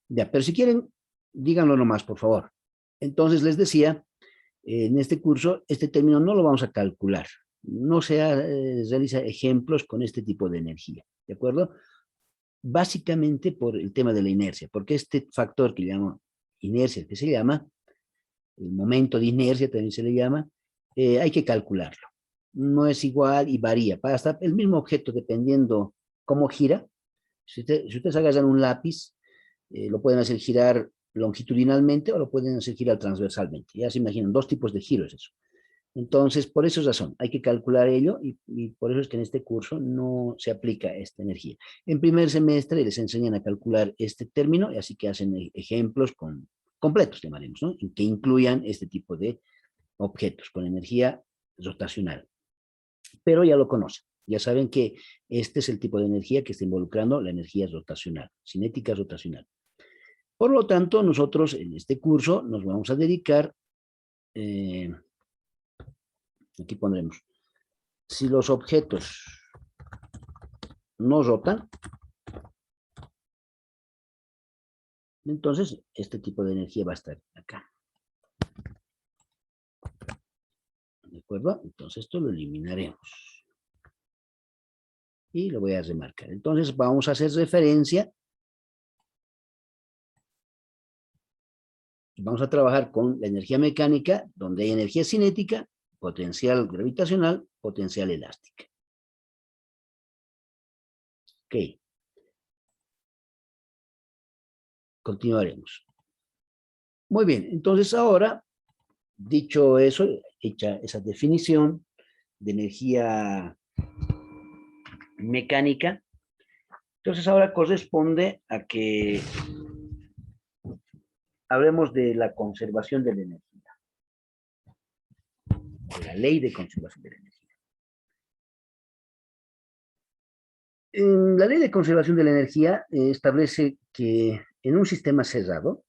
Ya, pero si quieren, díganlo nomás, por favor. Entonces les decía, en este curso, este término no lo vamos a calcular. No se realiza ejemplos con este tipo de energía, ¿de acuerdo? Básicamente por el tema de la inercia, porque este factor que llamo inercia, que se llama, el momento de inercia también se le llama, hay que calcularlo. No es igual y varía. Para hasta el mismo objeto, dependiendo cómo gira, si ustedes agarran un lápiz, lo pueden hacer girar longitudinalmente o lo pueden hacer girar transversalmente. Ya se imaginan, dos tipos de giro es eso. Entonces, por esa razón, hay que calcular ello y por eso es que en este curso no se aplica esta energía. En primer semestre les enseñan a calcular este término, y así que hacen ejemplos completos, llamaremos, ¿no? Que incluyan este tipo de objetos con energía rotacional. Pero ya lo conocen, ya saben que este es el tipo de energía que está involucrando la energía rotacional, cinética rotacional. Por lo tanto, nosotros en este curso nos vamos a dedicar, aquí pondremos, si los objetos no rotan, entonces este tipo de energía va a estar acá. ¿De acuerdo? Entonces esto lo eliminaremos. Y lo voy a remarcar. Entonces vamos a hacer referencia. Vamos a trabajar con la energía mecánica, donde hay energía cinética, potencial gravitacional, potencial elástica. Ok. Continuaremos. Muy bien, entonces ahora, dicho eso, hecha esa definición de energía mecánica, entonces ahora corresponde a que hablemos de la conservación de la energía, de la ley de conservación de la energía. La ley de conservación de la energía establece que en un sistema cerrado,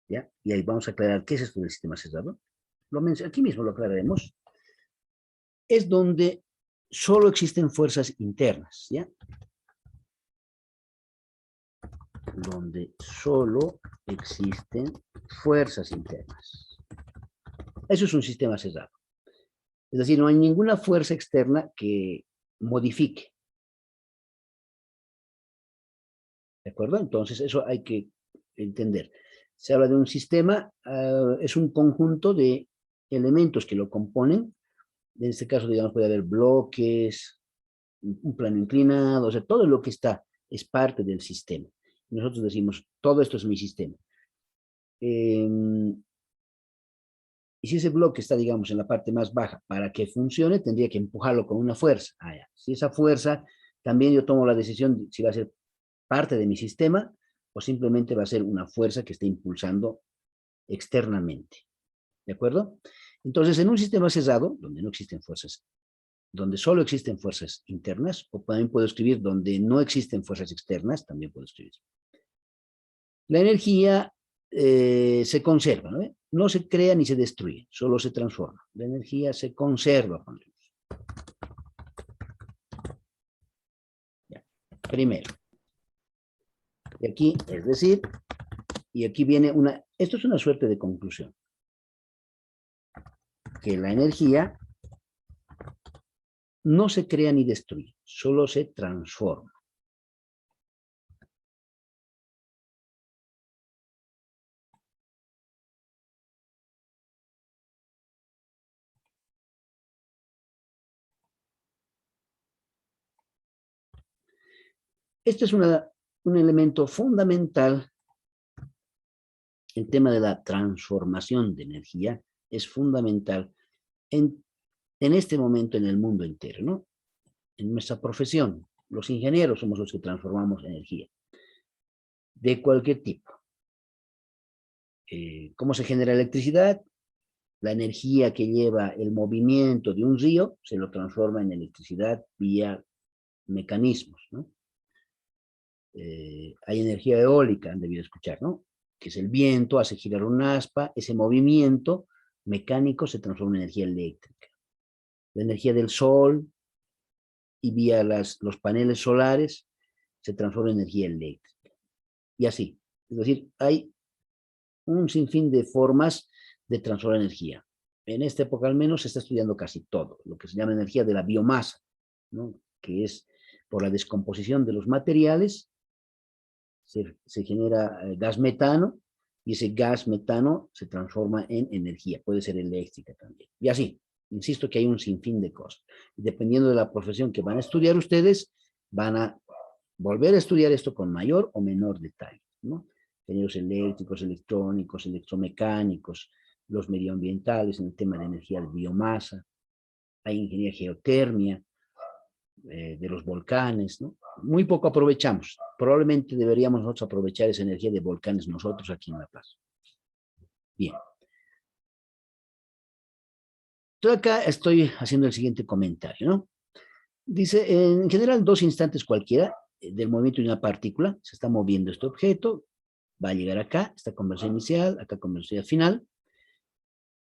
¿ya? Y ahí vamos a aclarar qué es esto del sistema cerrado. Aquí mismo lo aclararemos. Es donde solo existen fuerzas internas, ¿ya? Donde solo existen fuerzas internas. Eso es un sistema cerrado. Es decir, no hay ninguna fuerza externa que modifique. ¿De acuerdo? Entonces, eso hay que entender. Se habla de un sistema, es un conjunto de elementos que lo componen En este caso, digamos, puede haber bloques, un plano inclinado, o sea, todo lo que está es parte del sistema. Nosotros decimos, todo esto es mi sistema. Y si ese bloque está, digamos, en la parte más baja, para que funcione, tendría que empujarlo con una fuerza. Ya. Si esa fuerza, también yo tomo la decisión de si va a ser parte de mi sistema o simplemente va a ser una fuerza que esté impulsando externamente. ¿De acuerdo? Entonces, en un sistema cerrado, donde no existen fuerzas, donde solo existen fuerzas internas, o también puedo escribir donde no existen fuerzas externas, también puedo escribir. La energía se conserva, ¿no? No se crea ni se destruye, solo se transforma. La energía se conserva, Juan Luis. Ya. Primero. Y aquí, es decir, y aquí viene esto es una suerte de conclusión. Que la energía no se crea ni destruye, solo se transforma. Este es un elemento fundamental. El tema de la transformación de energía es fundamental en este momento en el mundo entero, ¿no? En nuestra profesión, los ingenieros somos los que transformamos energía de cualquier tipo. ¿Cómo se genera electricidad? La energía que lleva el movimiento de un río se lo transforma en electricidad vía mecanismos, ¿no? Hay energía eólica, han debido escuchar, ¿no? Que es el viento, hace girar un aspa, ese movimiento mecánico se transforma en energía eléctrica. La energía del sol y vía los paneles solares se transforma en energía eléctrica. Y así. Es decir, hay un sinfín de formas de transformar energía. En esta época al menos se está estudiando casi todo, lo que se llama energía de la biomasa, ¿no? Que es por la descomposición de los materiales, se genera gas metano, y ese gas metano se transforma en energía, puede ser eléctrica también. Y así, insisto que hay un sinfín de cosas. Dependiendo de la profesión que van a estudiar ustedes, van a volver a estudiar esto con mayor o menor detalle, ¿no? Ingenieros eléctricos, electrónicos, electromecánicos, los medioambientales en el tema de energía de biomasa, hay ingeniería geotermia, de los volcanes, ¿no? Muy poco aprovechamos. Probablemente deberíamos nosotros aprovechar esa energía de volcanes nosotros aquí en La Paz. Bien. Entonces acá estoy haciendo el siguiente comentario, ¿no? Dice, en general, dos instantes cualquiera del movimiento de una partícula, se está moviendo este objeto, va a llegar acá, esta con velocidad inicial, acá con velocidad final.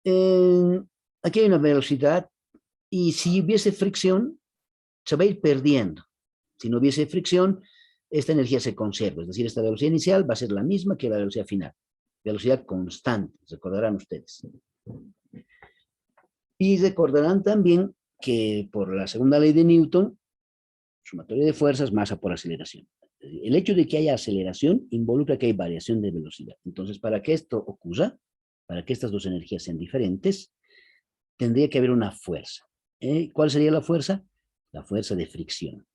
Aquí hay una velocidad, y si hubiese fricción, se va a ir perdiendo. Si no hubiese fricción, esta energía se conserva, es decir, esta velocidad inicial va a ser la misma que la velocidad final, velocidad constante, recordarán ustedes. Y recordarán también que por la segunda ley de Newton, sumatoria de fuerzas, masa por aceleración. El hecho de que haya aceleración involucra que hay variación de velocidad. Entonces, para que esto ocurra, para que estas dos energías sean diferentes, tendría que haber una fuerza. ¿Cuál sería la fuerza? La fuerza de fricción.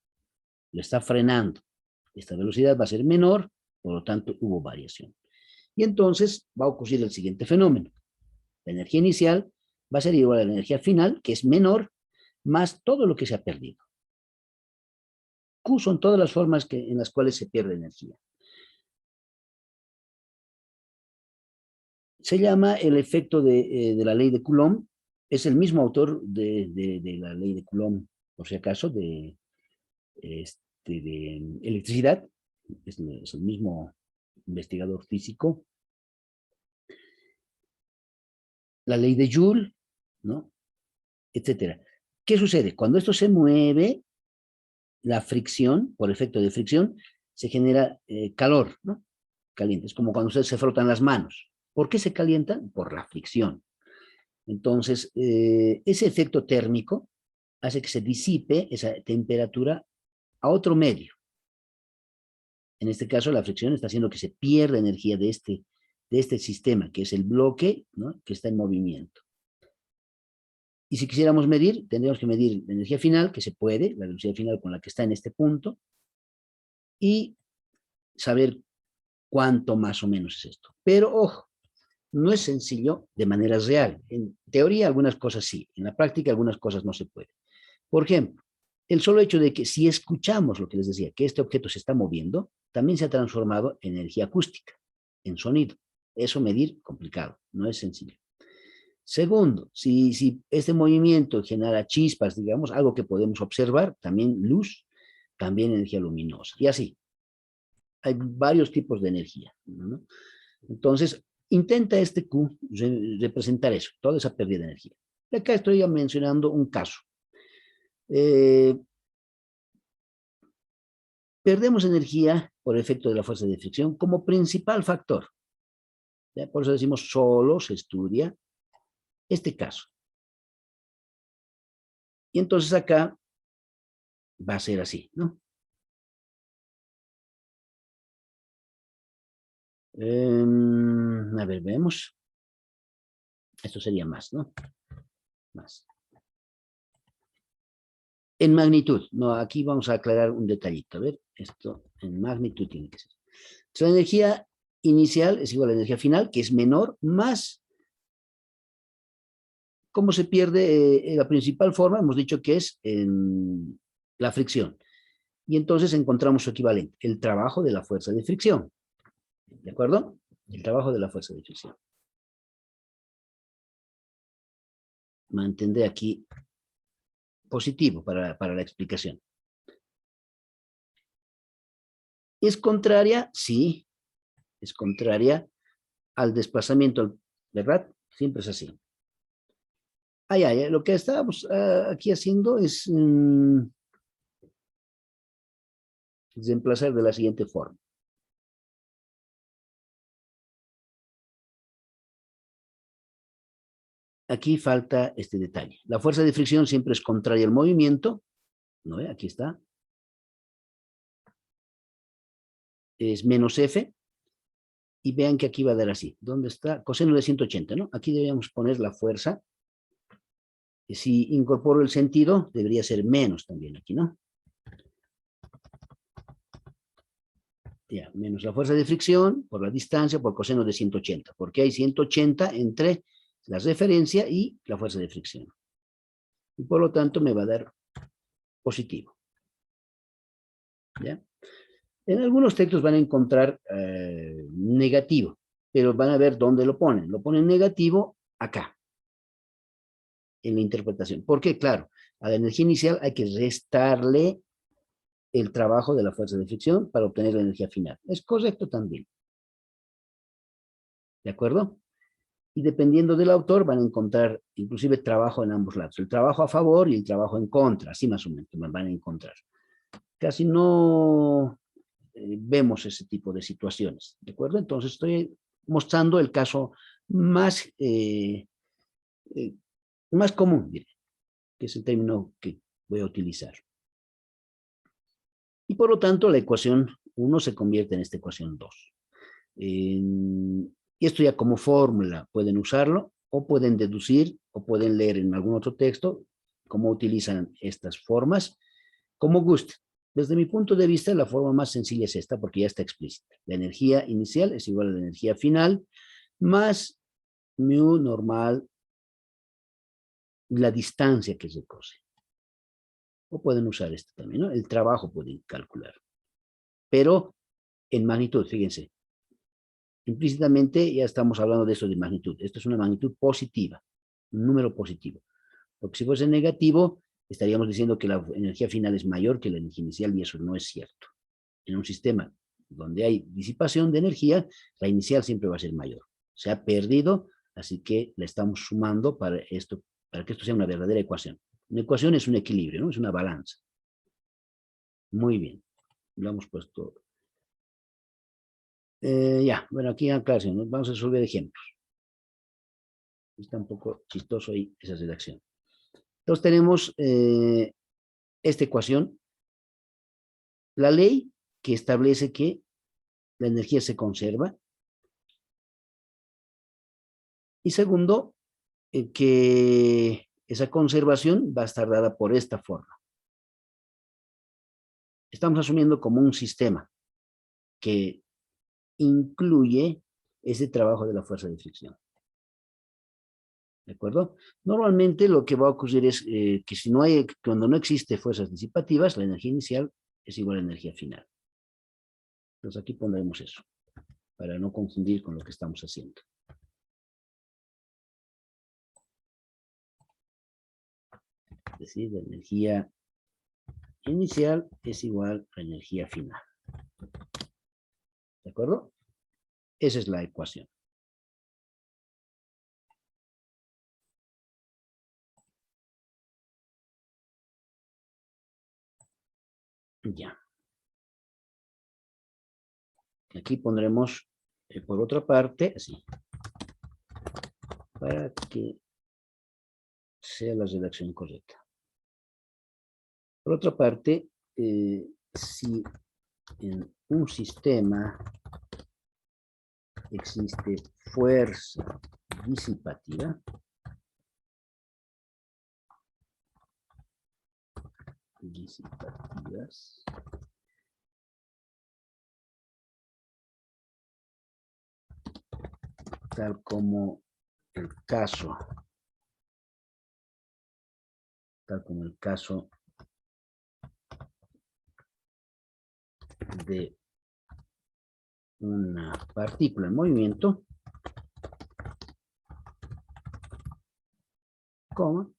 Lo está frenando. Esta velocidad va a ser menor, por lo tanto hubo variación. Y entonces va a ocurrir el siguiente fenómeno. La energía inicial va a ser igual a la energía final, que es menor, más todo lo que se ha perdido. Q son todas las formas en las cuales se pierde energía. Se llama el efecto de la ley de Coulomb. Es el mismo autor de la ley de Coulomb, por si acaso, de electricidad. Es el mismo investigador físico. La ley de Joule, ¿no? Etcétera. ¿Qué sucede? Cuando esto se mueve, la fricción, por efecto de fricción, se genera calor, ¿no? Caliente. Es como cuando ustedes se frotan las manos. ¿Por qué se calientan? Por la fricción. Entonces, ese efecto térmico hace que se disipe esa temperatura a otro medio. En este caso, la fricción está haciendo que se pierda energía de este sistema, que es el bloque, ¿no? Que está en movimiento. Y si quisiéramos medir, tendríamos que medir la energía final, que se puede, la velocidad final con la que está en este punto, y saber cuánto más o menos es esto. Pero, ojo, no es sencillo de manera real. En teoría, algunas cosas sí. En la práctica, algunas cosas no se puede. Por ejemplo, el solo hecho de que si escuchamos lo que les decía, que este objeto se está moviendo, también se ha transformado en energía acústica, en sonido. Eso medir, complicado, no es sencillo. Segundo, si este movimiento genera chispas, digamos, algo que podemos observar, también luz, también energía luminosa. Y así, hay varios tipos de energía, ¿no? Entonces, intenta este Q representar eso, toda esa pérdida de energía. Y acá estoy ya mencionando un caso. Perdemos energía por efecto de la fuerza de fricción como principal factor. ¿Ya? Por eso decimos solo se estudia este caso. Y entonces acá va a ser así, ¿no? A ver, vemos. Esto sería más, ¿no? Más. En magnitud. No, aquí vamos a aclarar un detallito. A ver, esto en magnitud tiene que ser. Entonces, la energía inicial es igual a la energía final, que es menor, más cómo se pierde la principal forma, hemos dicho que es en la fricción. Y entonces encontramos su equivalente, el trabajo de la fuerza de fricción. ¿De acuerdo? El trabajo de la fuerza de fricción. Mantendré aquí positivo para la explicación. ¿Es contraria? Sí, es contraria al desplazamiento, ¿verdad? Siempre es así. Lo que estábamos aquí haciendo es reemplazar de la siguiente forma. Aquí falta este detalle. La fuerza de fricción siempre es contraria al movimiento, ¿no? Aquí está. Es menos F. Y vean que aquí va a dar así. ¿Dónde está? Coseno de 180, ¿no? Aquí debemos poner la fuerza. Si incorporo el sentido, debería ser menos también aquí, ¿no? Ya, menos la fuerza de fricción por la distancia por coseno de 180, porque hay 180 entre la referencia y la fuerza de fricción. Y por lo tanto me va a dar positivo. ¿Ya? En algunos textos van a encontrar negativo, pero van a ver dónde lo ponen. Lo ponen negativo acá, en la interpretación. Porque, claro, a la energía inicial hay que restarle el trabajo de la fuerza de fricción para obtener la energía final. Es correcto también. ¿De acuerdo? Y dependiendo del autor van a encontrar inclusive trabajo en ambos lados. El trabajo a favor y el trabajo en contra, así más o menos van a encontrar. Casi no vemos ese tipo de situaciones. ¿De acuerdo? Entonces estoy mostrando el caso más, eh, más común, diré, que es el término que voy a utilizar. Y por lo tanto, la ecuación 1 se convierte en esta ecuación 2. Y esto ya como fórmula pueden usarlo, o pueden deducir, o pueden leer en algún otro texto cómo utilizan estas formas, como gusten. Desde mi punto de vista, la forma más sencilla es esta, porque ya está explícita. La energía inicial es igual a la energía final, más mu normal, la distancia que se cose. O pueden usar esto también, ¿no? El trabajo pueden calcular. Pero en magnitud, fíjense. Implícitamente ya estamos hablando de eso de magnitud. Esto es una magnitud positiva, un número positivo. Porque si fuese negativo, estaríamos diciendo que la energía final es mayor que la energía inicial y eso no es cierto. En un sistema donde hay disipación de energía, la inicial siempre va a ser mayor. Se ha perdido, así que la estamos sumando para esto, para que esto sea una verdadera ecuación. Una ecuación es un equilibrio, ¿no? Es una balanza. Muy bien. Lo hemos puesto. Ya, bueno, aquí en clase, ¿no? Vamos a resolver ejemplos. Está un poco chistoso ahí esa redacción. Entonces tenemos esta ecuación, la ley que establece que la energía se conserva. Y segundo, que esa conservación va a estar dada por esta forma. Estamos asumiendo como un sistema que incluye ese trabajo de la fuerza de fricción. ¿De acuerdo? Normalmente lo que va a ocurrir es que cuando no existe fuerzas disipativas, la energía inicial es igual a energía final. Entonces aquí pondremos eso, para no confundir con lo que estamos haciendo. Es decir, la energía inicial es igual a energía final. ¿De acuerdo? Esa es la ecuación. Ya. Aquí pondremos, por otra parte, así, para que sea la redacción correcta. Por otra parte, si en un sistema existe fuerza disipativa, disipativas, tal como el caso de una partícula en movimiento, coma,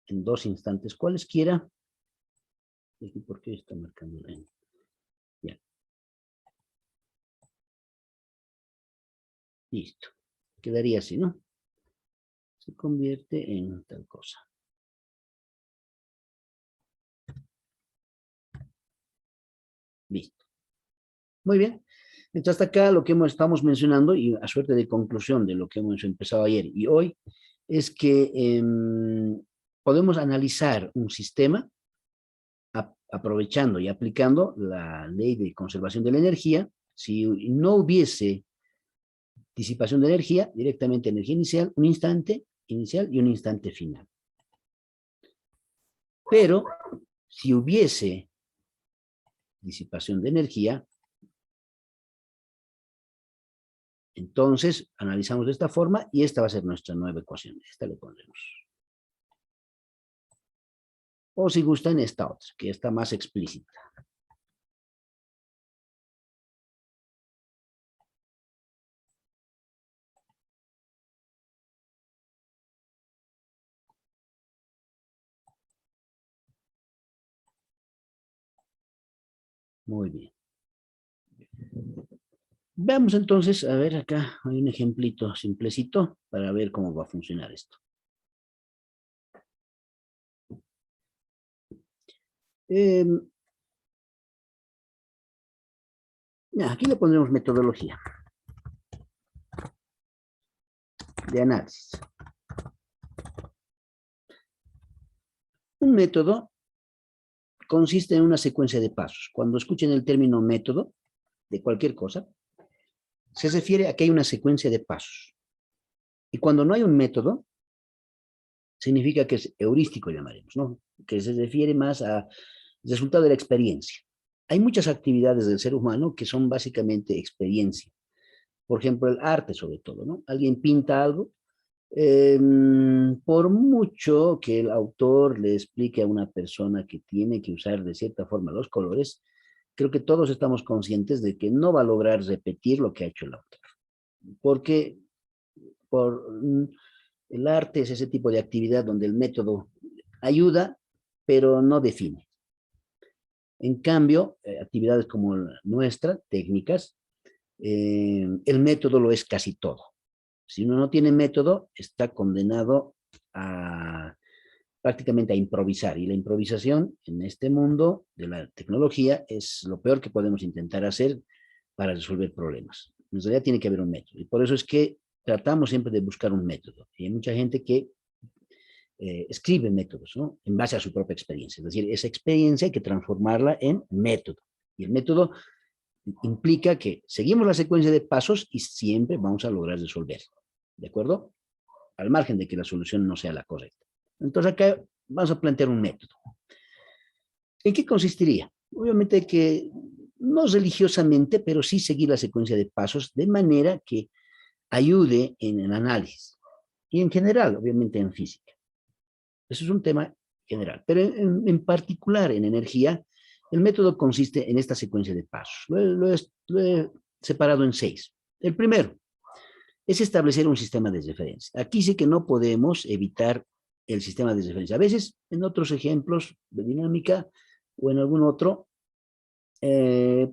en dos instantes cualesquiera. ¿Y por qué está marcando la N? Ya. Listo. Quedaría así, ¿no? Se convierte en tal cosa. Listo. Muy bien. Entonces, hasta acá lo que estamos mencionando, y a suerte de conclusión de lo que hemos empezado ayer y hoy, es que podemos analizar un sistema aprovechando y aplicando la ley de conservación de la energía. Si no hubiese disipación de energía, directamente energía inicial, un instante inicial y un instante final. Pero si hubiese disipación de energía, entonces analizamos de esta forma y esta va a ser nuestra nueva ecuación. Esta le pondremos. O si gustan esta otra, que está más explícita. Muy bien. Veamos entonces, a ver acá, hay un ejemplito simplecito para ver cómo va a funcionar esto. Aquí le pondremos metodología de análisis. Un método consiste en una secuencia de pasos. Cuando escuchen el término método de cualquier cosa, se refiere a que hay una secuencia de pasos. Y cuando no hay un método, significa que es heurístico, llamaremos, ¿no? Que se refiere más al resultado de la experiencia. Hay muchas actividades del ser humano que son básicamente experiencia. Por ejemplo, el arte sobre todo, ¿no? Alguien pinta algo, por mucho que el autor le explique a una persona que tiene que usar de cierta forma los colores, creo que todos estamos conscientes de que no va a lograr repetir lo que ha hecho el autor. Porque el arte es ese tipo de actividad donde el método ayuda, pero no define. En cambio, actividades como la nuestra, técnicas, el método lo es casi todo. Si uno no tiene método, está condenado a prácticamente a improvisar. Y la improvisación en este mundo de la tecnología es lo peor que podemos intentar hacer para resolver problemas. En realidad tiene que haber un método. Y por eso es que tratamos siempre de buscar un método. Y hay mucha gente que escribe métodos, ¿no? En base a su propia experiencia. Es decir, esa experiencia hay que transformarla en método. Y el método implica que seguimos la secuencia de pasos y siempre vamos a lograr resolverlo. ¿De acuerdo? Al margen de que la solución no sea la correcta. Entonces acá vamos a plantear un método. ¿En qué consistiría? Obviamente que no religiosamente, pero sí seguir la secuencia de pasos de manera que ayude en el análisis. Y en general, obviamente en física. Eso es un tema general. Pero en particular en energía, el método consiste en esta secuencia de pasos. Lo he separado en 6. El primero es establecer un sistema de referencia. Aquí sí que no podemos evitar el sistema de referencia. A veces, en otros ejemplos de dinámica o en algún otro,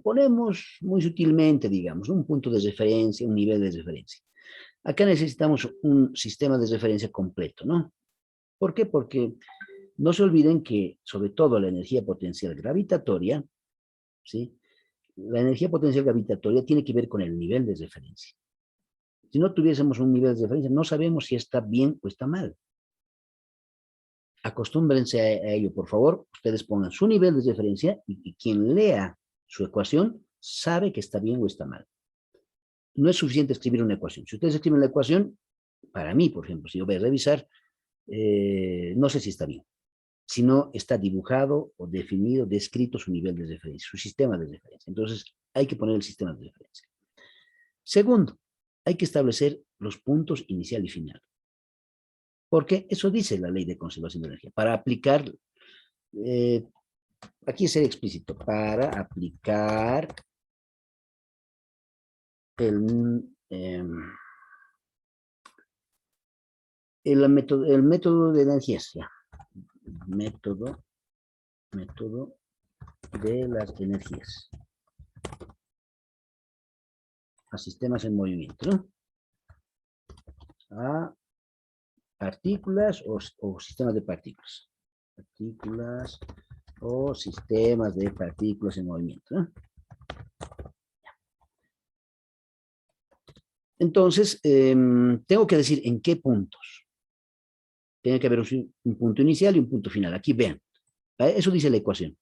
ponemos muy sutilmente, digamos, un punto de referencia, un nivel de referencia. Acá necesitamos un sistema de referencia completo, ¿no? ¿Por qué? Porque no se olviden que, sobre todo, la energía potencial gravitatoria, ¿sí? La energía potencial gravitatoria tiene que ver con el nivel de referencia. Si no tuviésemos un nivel de referencia, no sabemos si está bien o está mal. Acostúmbrense a ello, por favor. Ustedes pongan su nivel de referencia y quien lea su ecuación sabe que está bien o está mal. No es suficiente escribir una ecuación. Si ustedes escriben la ecuación, para mí, por ejemplo, si yo voy a revisar, no sé si está bien. Si no está dibujado o definido, descrito su nivel de referencia, su sistema de referencia. Entonces, hay que poner el sistema de referencia. Segundo, hay que establecer los puntos inicial y final. Porque eso dice la ley de conservación de energía. Para aplicar, aquí ser explícito, para aplicar el método de energías, ya. Método de las energías a sistemas en movimiento, ¿no? A partículas o sistemas de partículas. Partículas o sistemas de partículas en movimiento, ¿no? Entonces, tengo que decir en qué puntos. Tiene que haber un punto inicial y un punto final. Aquí vean, eso dice la ecuación.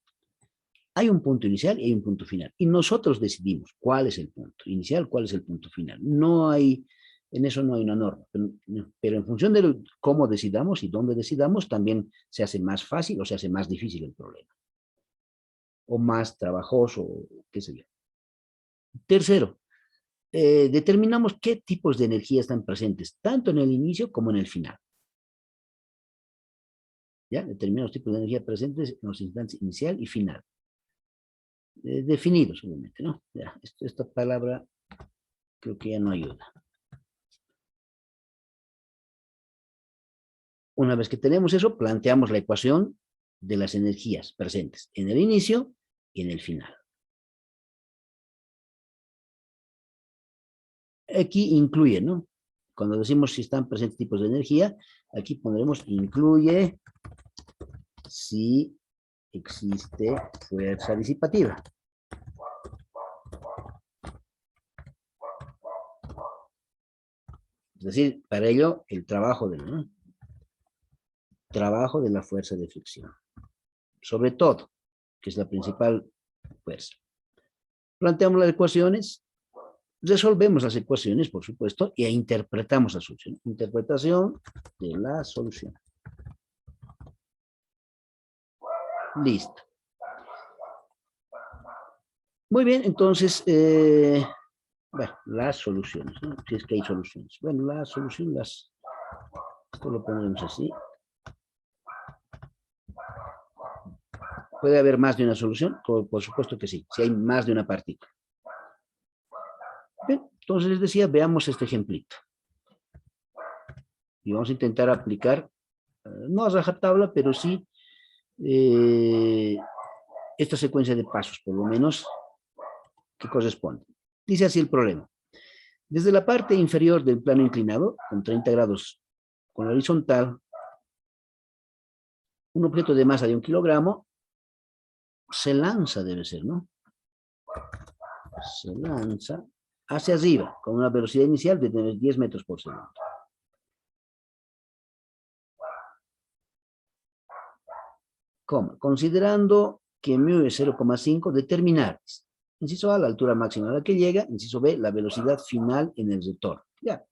Hay un punto inicial y hay un punto final. Y nosotros decidimos cuál es el punto inicial, cuál es el punto final. No hay, en eso no hay una norma. Pero en función de cómo decidamos y dónde decidamos, también se hace más fácil o se hace más difícil el problema. O más trabajoso, qué sé yo. Tercero, determinamos qué tipos de energía están presentes, tanto en el inicio como en el final. ¿Ya? Determinamos tipos de energía presentes en los instantes inicial y final. Definidos, obviamente, ¿no? Ya, esta palabra creo que ya no ayuda. Una vez que tenemos eso, planteamos la ecuación de las energías presentes en el inicio y en el final. Aquí incluye, ¿no? Cuando decimos si están presentes tipos de energía, aquí pondremos incluye si existe fuerza disipativa. Es decir, para ello, el trabajo de la fuerza de fricción. Sobre todo, que es la principal fuerza. Planteamos las ecuaciones, resolvemos las ecuaciones, por supuesto, e interpretamos la solución. Interpretación de la solución. Listo. Muy bien, entonces, bueno, las soluciones, ¿no? Si es que hay soluciones. Bueno, la solución, esto lo ponemos así. ¿Puede haber más de una solución? Por supuesto que sí, si hay más de una partícula. Bien, entonces les decía, veamos este ejemplito. Y vamos a intentar aplicar, no a rajatabla, pero sí esta secuencia de pasos, por lo menos, que corresponde. Dice así el problema. Desde la parte inferior del plano inclinado, con 30 grados con la horizontal, un objeto de masa de 1 kilogramo se lanza, debe ser, ¿no? Se lanza hacia arriba, con una velocidad inicial de 10 metros por segundo. Considerando que μ es 0,5, determinar, inciso A, la altura máxima a la que llega, inciso B, la velocidad final en el retorno. Ya,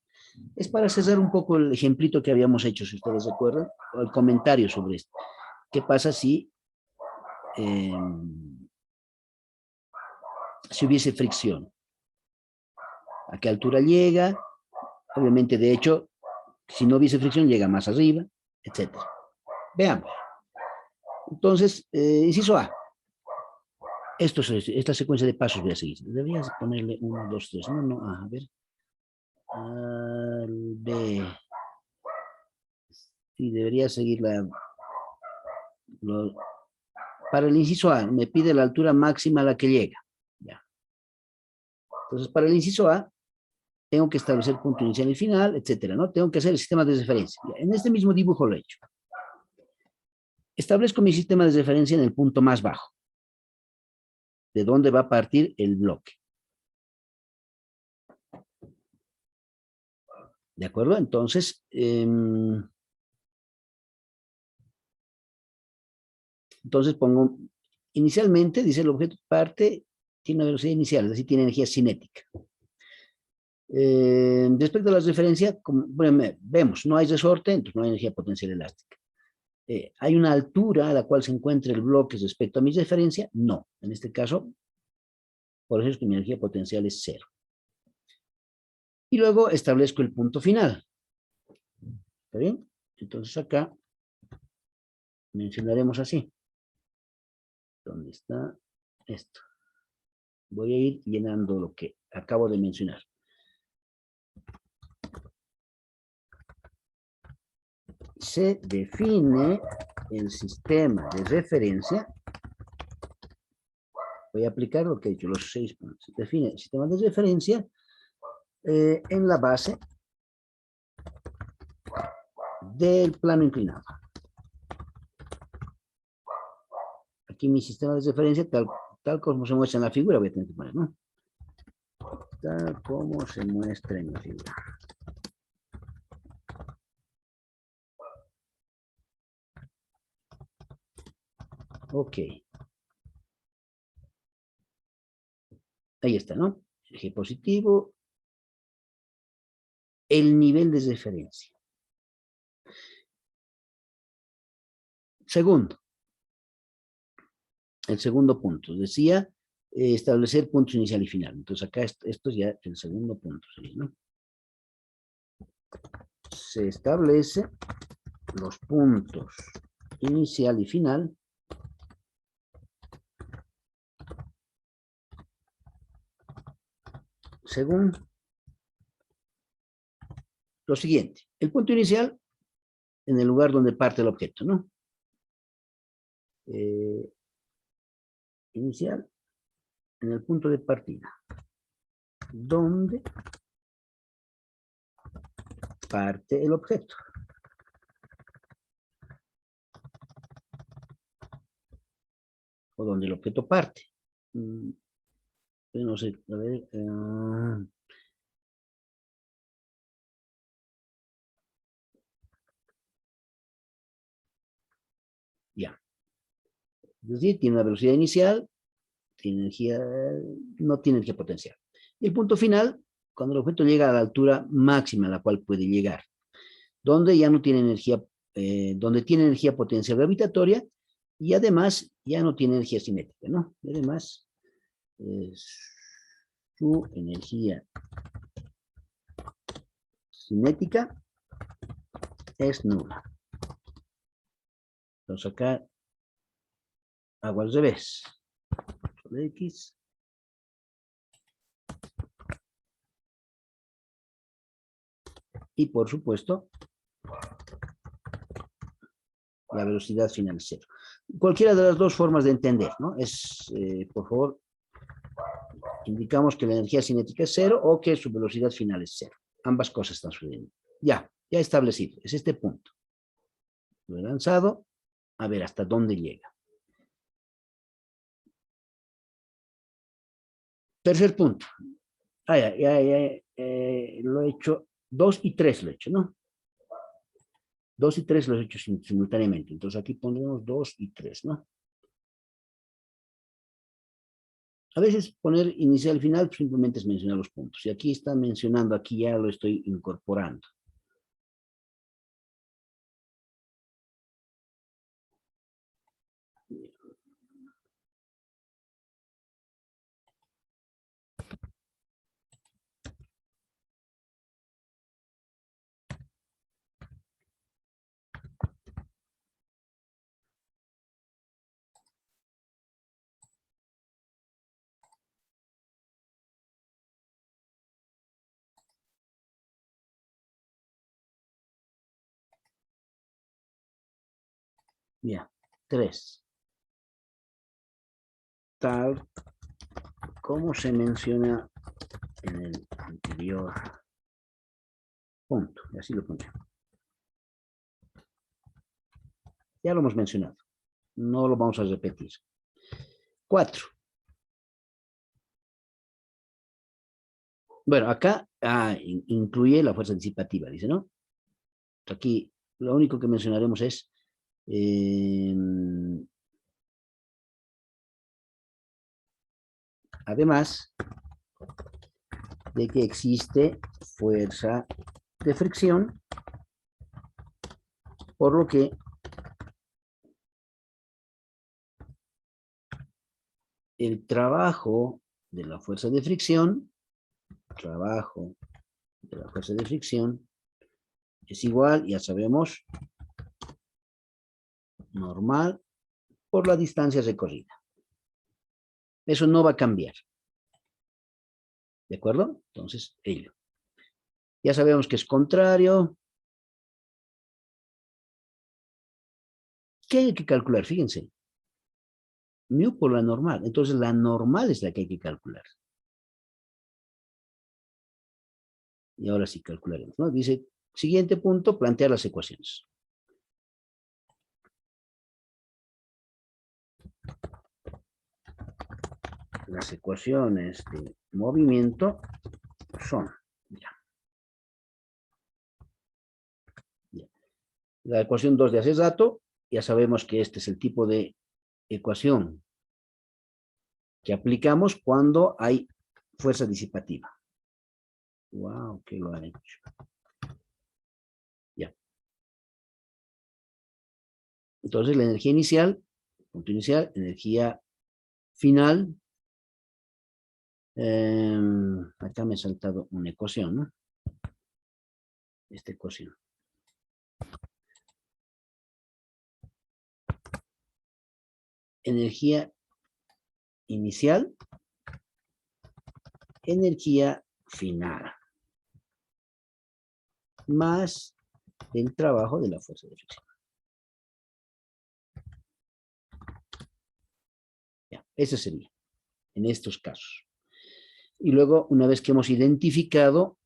Es para cesar un poco el ejemplito que habíamos hecho, si ustedes recuerdan, o el comentario sobre esto. ¿Qué pasa si hubiese fricción? ¿A qué altura llega? Obviamente, de hecho, si no hubiese fricción, llega más arriba, etc. Veamos. Entonces, inciso A. Esta secuencia de pasos voy a seguir. Deberías ponerle 1, 2, 3. No, a ver. Al B. Sí, debería seguir para el inciso A, me pide la altura máxima a la que llega. Ya. Entonces, para el inciso A, tengo que establecer punto inicial y final, etcétera, ¿no? Tengo que hacer el sistema de referencia. Ya, en este mismo dibujo lo he hecho. Establezco mi sistema de referencia en el punto más bajo, de donde va a partir el bloque. ¿De acuerdo? Entonces, pongo, inicialmente, dice el objeto parte, tiene una velocidad inicial, es decir, tiene energía cinética. Respecto a las referencias, bueno, vemos, no hay resorte, entonces no hay energía potencial elástica. ¿Hay una altura a la cual se encuentra el bloque respecto a mi referencia? No. En este caso, por eso es que mi energía potencial es 0. Y luego establezco el punto final. ¿Está bien? Entonces acá mencionaremos así. ¿Dónde está esto? Voy a ir llenando lo que acabo de mencionar. Se define el sistema de referencia. Voy a aplicar lo que he hecho, los 6 puntos. Se define el sistema de referencia en la base del plano inclinado. Aquí mi sistema de referencia, tal como se muestra en la figura, voy a tener que poner, ¿no? Tal como se muestra en la figura. Ok. Ahí está, ¿no? Eje positivo. El nivel de referencia. Segundo. El segundo punto. Decía establecer puntos inicial y final. Entonces acá esto ya es el segundo punto, ¿no? Se establece los puntos inicial y final según lo siguiente. El punto inicial en el lugar donde parte el objeto, ¿no? Inicial en el punto de partida, donde parte el objeto. O donde el objeto parte. No sé, a ver. Ya. Es decir, tiene una velocidad inicial, tiene energía, no tiene energía potencial. Y el punto final, cuando el objeto llega a la altura máxima a la cual puede llegar, donde ya no tiene energía, donde tiene energía potencial gravitatoria y además ya no tiene energía cinética, ¿no? Y además, su energía cinética es nula. Entonces acá hago al revés. X. Y por supuesto, la velocidad final es 0. Cualquiera de las dos formas de entender, ¿no? Es, por favor, indicamos que la energía cinética es 0 o que su velocidad final es 0. Ambas cosas están sucediendo. Ya establecido. Es este punto. Lo he lanzado. A ver hasta dónde llega. Tercer punto. Lo he hecho. 2 y 3 lo he hecho, ¿no? 2 y 3 los he hecho simultáneamente. Entonces aquí pondremos 2 y 3, ¿no? A veces poner inicial final simplemente es mencionar los puntos. Y aquí está mencionando, aquí ya lo estoy incorporando. Ya, 3. Tal como se menciona en el anterior punto. Y así lo pondré. Ya lo hemos mencionado. No lo vamos a repetir. 4. Bueno, acá incluye la fuerza disipativa, dice, ¿no? Aquí lo único que mencionaremos es además de que existe fuerza de fricción, por lo que el trabajo de la fuerza de fricción, es igual, ya sabemos, normal por la distancia recorrida. Eso no va a cambiar. ¿De acuerdo? Entonces, ello. Ya sabemos que es contrario. ¿Qué hay que calcular? Fíjense. Mu por la normal. Entonces, la normal es la que hay que calcular. Y ahora sí calcularemos, ¿no? Dice, siguiente punto, plantear las ecuaciones. Las ecuaciones de movimiento son, ya. La ecuación 2 de hace rato, ya sabemos que este es el tipo de ecuación que aplicamos cuando hay fuerza disipativa. Wow, ¿qué lo ha hecho? Ya. Entonces la energía inicial, punto inicial, energía final. Acá me he saltado una ecuación, ¿no? Esta ecuación. Energía inicial, energía final, más el trabajo de la fuerza de fricción. Ya, ese sería, en estos casos. Y luego, una vez que hemos identificado,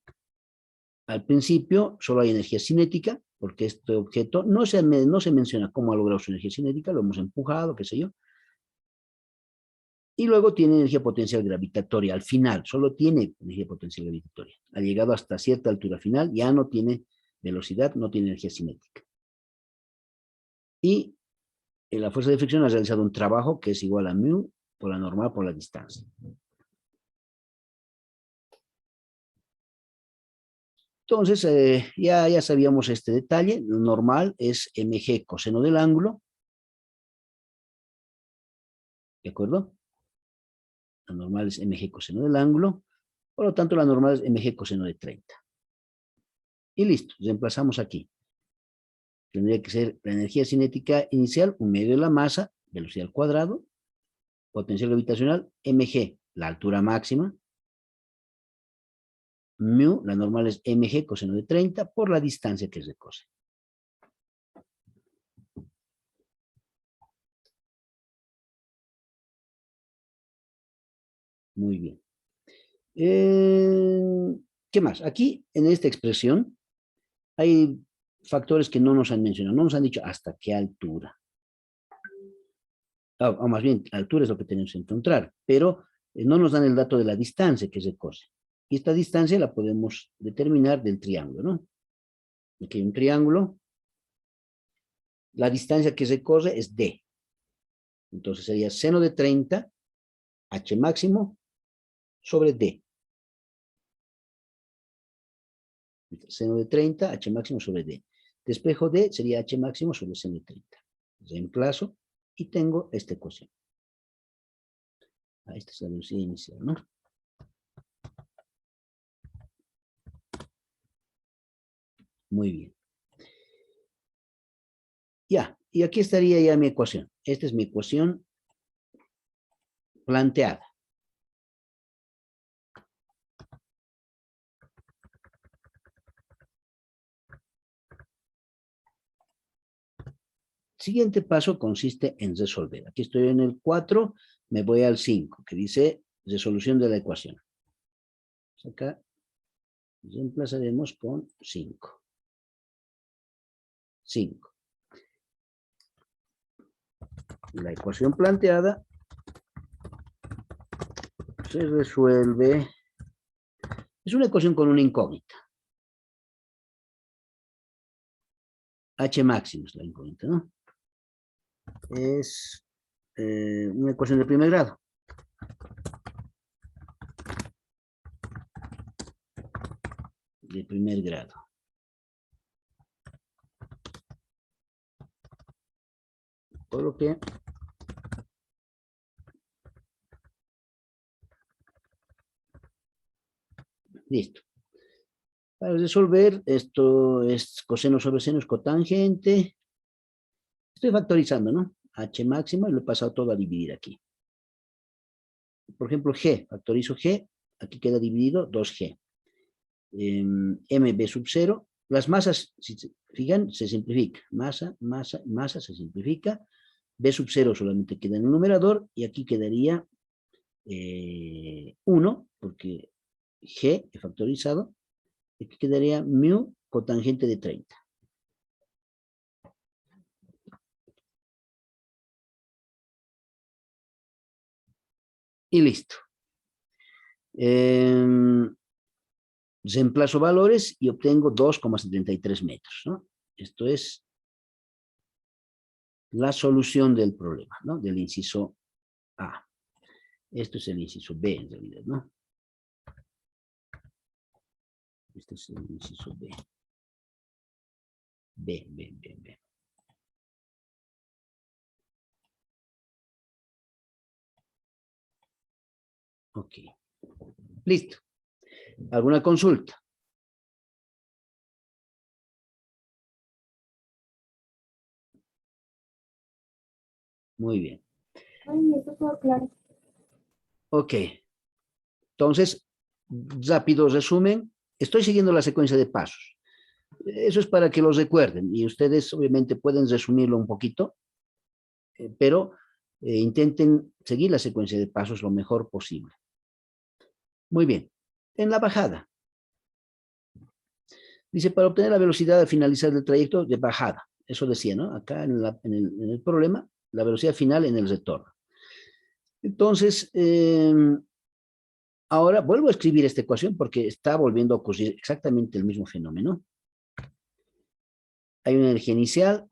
al principio solo hay energía cinética, porque este objeto no se menciona cómo ha logrado su energía cinética, lo hemos empujado, qué sé yo. Y luego tiene energía potencial gravitatoria. Al final, solo tiene energía potencial gravitatoria. Ha llegado hasta cierta altura final, ya no tiene velocidad, no tiene energía cinética. Y la fuerza de fricción ha realizado un trabajo que es igual a mu por la normal por la distancia. Entonces, ya sabíamos este detalle. Lo normal es mg coseno del ángulo. ¿De acuerdo? La normal es mg coseno del ángulo. Por lo tanto, la normal es mg coseno de 30. Y listo, reemplazamos aquí. Tendría que ser la energía cinética inicial, 1/2 de la masa, velocidad al cuadrado, potencial gravitacional, mg, la altura máxima, mu, la normal es mg coseno de 30 por la distancia que recorre. Muy bien. ¿Qué más? Aquí, en esta expresión, hay factores que no nos han mencionado, no nos han dicho hasta qué altura. O más bien, altura es lo que tenemos que encontrar, pero no nos dan el dato de la distancia que recorre. Y esta distancia la podemos determinar del triángulo, ¿no? Aquí hay un triángulo. La distancia que recorre es d. Entonces sería seno de 30 H máximo sobre D. Seno de 30, H máximo sobre D. Despejo D sería H máximo sobre seno de 30. Reemplazo y tengo esta ecuación. Esta es la velocidad inicial, ¿no? Muy bien. Ya, y aquí estaría ya mi ecuación. Esta es mi ecuación planteada. Siguiente paso consiste en resolver. Aquí estoy en el 4, me voy al 5, que dice resolución de la ecuación. Acá reemplazaremos con 5. 5. La ecuación planteada se resuelve. Es una ecuación con una incógnita. H máximo es la incógnita, ¿no? Es una ecuación de primer grado. De primer grado. Por lo que listo. Para resolver, esto es coseno sobre seno es cotangente. Estoy factorizando, ¿no? H máximo y lo he pasado todo a dividir aquí. Por ejemplo, G, factorizo G, aquí queda dividido 2G. MB sub 0, las masas, si se fijan, se simplifica. Masa, masa, masa se simplifica. B sub 0 solamente queda en el numerador y aquí quedaría 1, porque G he factorizado. Aquí quedaría mu cotangente de 30. Y listo. Reemplazo valores y obtengo 2,73 metros, ¿no? Esto es la solución del problema, ¿no? Del inciso A. Esto es el inciso B, en realidad, ¿no? Este es el inciso B. B. Ok. Listo. ¿Alguna consulta? Muy bien. Ay, eso todo claro. Ok. Entonces, rápido resumen. Estoy siguiendo la secuencia de pasos. Eso es para que los recuerden y ustedes obviamente pueden resumirlo un poquito, pero intenten seguir la secuencia de pasos lo mejor posible. Muy bien. En la bajada. Dice, para obtener la velocidad al finalizar el trayecto de bajada. Eso decía, ¿no? Acá en el problema, la velocidad final en el retorno. Entonces, ahora vuelvo a escribir esta ecuación porque está volviendo a ocurrir exactamente el mismo fenómeno. Hay una energía inicial,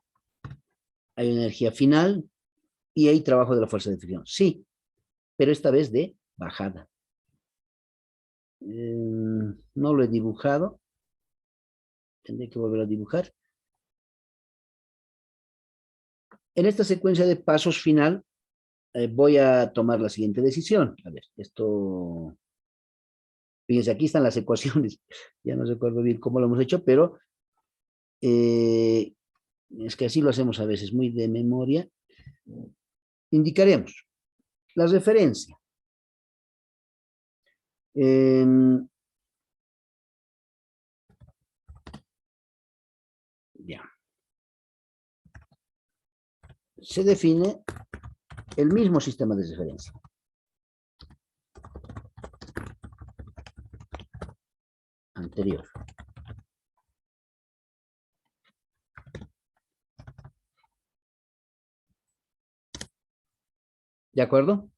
hay una energía final y hay trabajo de la fuerza de fricción. Sí, pero esta vez de bajada. No lo he dibujado. Tendré que volver a dibujar. En esta secuencia de pasos final, voy a tomar la siguiente decisión. A ver, esto... Fíjense, aquí están las ecuaciones. Ya no recuerdo bien cómo lo hemos hecho, pero es que así lo hacemos a veces, muy de memoria. Indicaremos la referencia. Ya. Se define el mismo sistema de referencia. Anterior. ¿De acuerdo?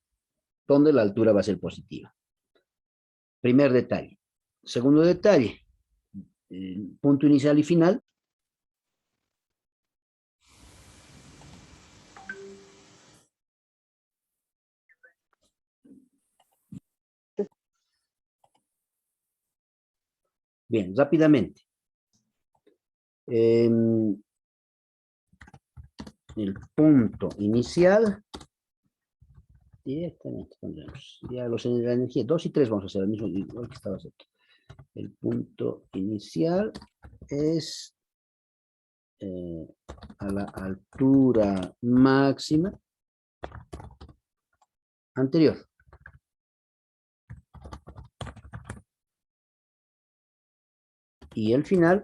Donde la altura va a ser positiva. Primer detalle. Segundo detalle. Punto inicial y final. Bien, rápidamente. El punto inicial, directamente pondremos, ya los de la energía, 2 y 3 vamos a hacer el mismo, igual que estaba aquí. El punto inicial es a la altura máxima anterior. Y el final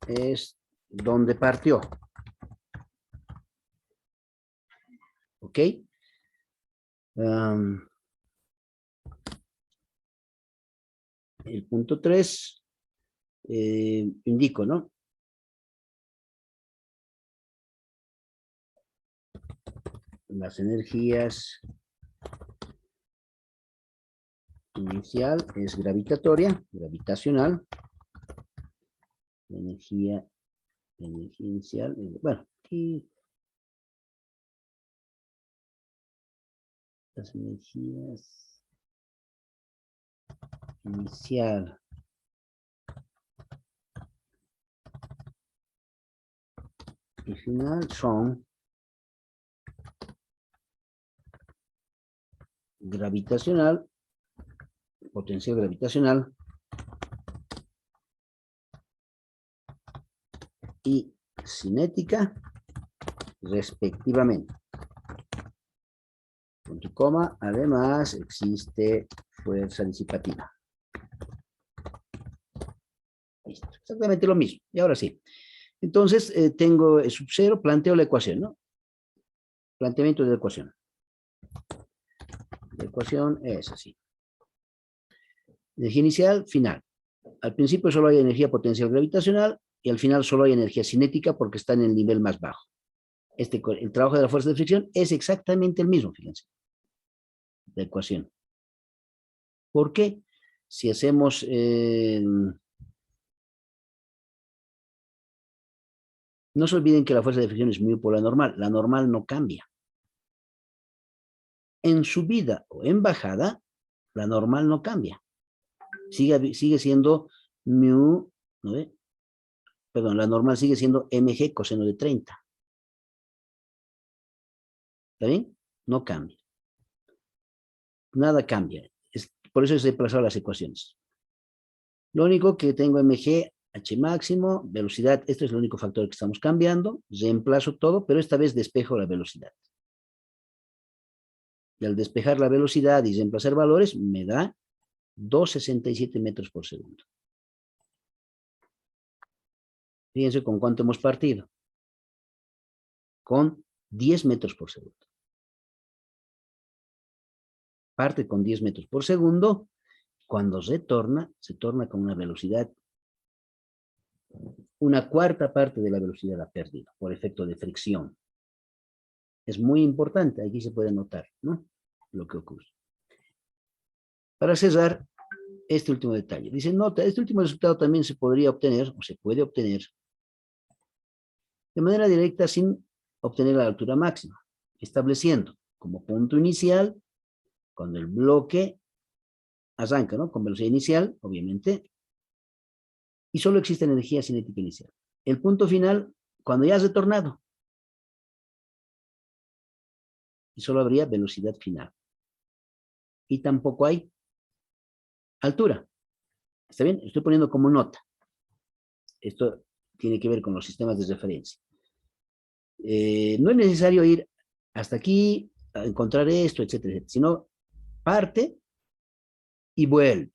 es donde partió. ¿Ok? El punto 3, indico, ¿no? Las energías inicial es gravitacional. La energía inicial, bueno, aquí las energías inicial y final son gravitacional, potencial gravitacional y cinética respectivamente. Punto y coma, además existe fuerza disipativa. Listo, exactamente lo mismo. Y ahora sí. Entonces, tengo sub 0, planteo la ecuación, ¿no? Planteamiento de la ecuación. La ecuación es así. Energía inicial, final. Al principio solo hay energía potencial gravitacional y al final solo hay energía cinética porque está en el nivel más bajo. El trabajo de la fuerza de fricción es exactamente el mismo, fíjense. La ecuación. ¿Por qué? Si hacemos... no se olviden que la fuerza de fricción es mu por la normal. La normal no cambia. En subida o en bajada, la normal no cambia. Sigue siendo mu, ¿no ve? Perdón, la normal sigue siendo mg coseno de 30. ¿Está bien? No cambia. Nada cambia. Por eso he desplazado las ecuaciones. Lo único que tengo mg, h máximo, velocidad, este es el único factor que estamos cambiando. Reemplazo todo, pero esta vez despejo la velocidad. Y al despejar la velocidad y reemplazar valores, me da 2,67 metros por segundo. Fíjense con cuánto hemos partido. Con 10 metros por segundo. Parte con 10 metros por segundo. Cuando se torna con una velocidad, una cuarta parte de la velocidad ha perdido por efecto de fricción. Es muy importante, aquí se puede notar, ¿no? Lo que ocurre. Para cerrar, este último detalle. Dice, nota, este último resultado también se podría obtener, o se puede obtener, de manera directa sin obtener la altura máxima, estableciendo como punto inicial, cuando el bloque arranca, ¿no? Con velocidad inicial, obviamente, y solo existe energía cinética inicial. El punto final, cuando ya has retornado, y solo habría velocidad final. Y tampoco hay altura. ¿Está bien? Estoy poniendo como nota. Esto tiene que ver con los sistemas de referencia. No es necesario ir hasta aquí a encontrar esto, etcétera, etcétera, sino parte y vuelve.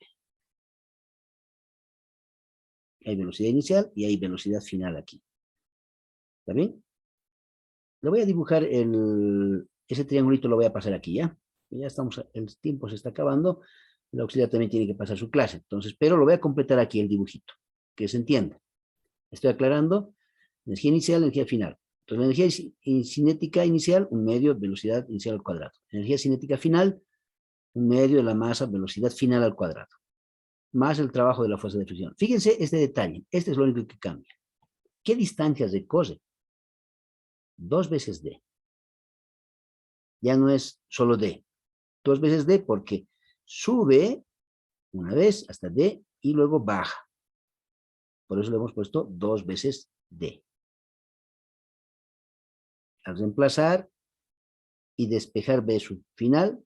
Hay velocidad inicial y hay velocidad final aquí. ¿Está bien? Le voy a dibujar ese triangulito, lo voy a pasar aquí, ¿ya? Ya estamos, el tiempo se está acabando. El auxiliar también tiene que pasar su clase. Entonces, pero lo voy a completar aquí, el dibujito, que se entienda. Estoy aclarando energía inicial, energía final. Entonces, la energía cinética inicial, un medio, velocidad inicial al cuadrado. Energía cinética final, un medio de la masa, velocidad final al cuadrado. Más el trabajo de la fuerza de fricción. Fíjense este detalle. Este es lo único que cambia. ¿Qué distancia recorre? 2 veces D. Ya no es solo D. 2 veces D porque sube una vez hasta D y luego baja. Por eso le hemos puesto 2 veces D. Al reemplazar y despejar B sub final,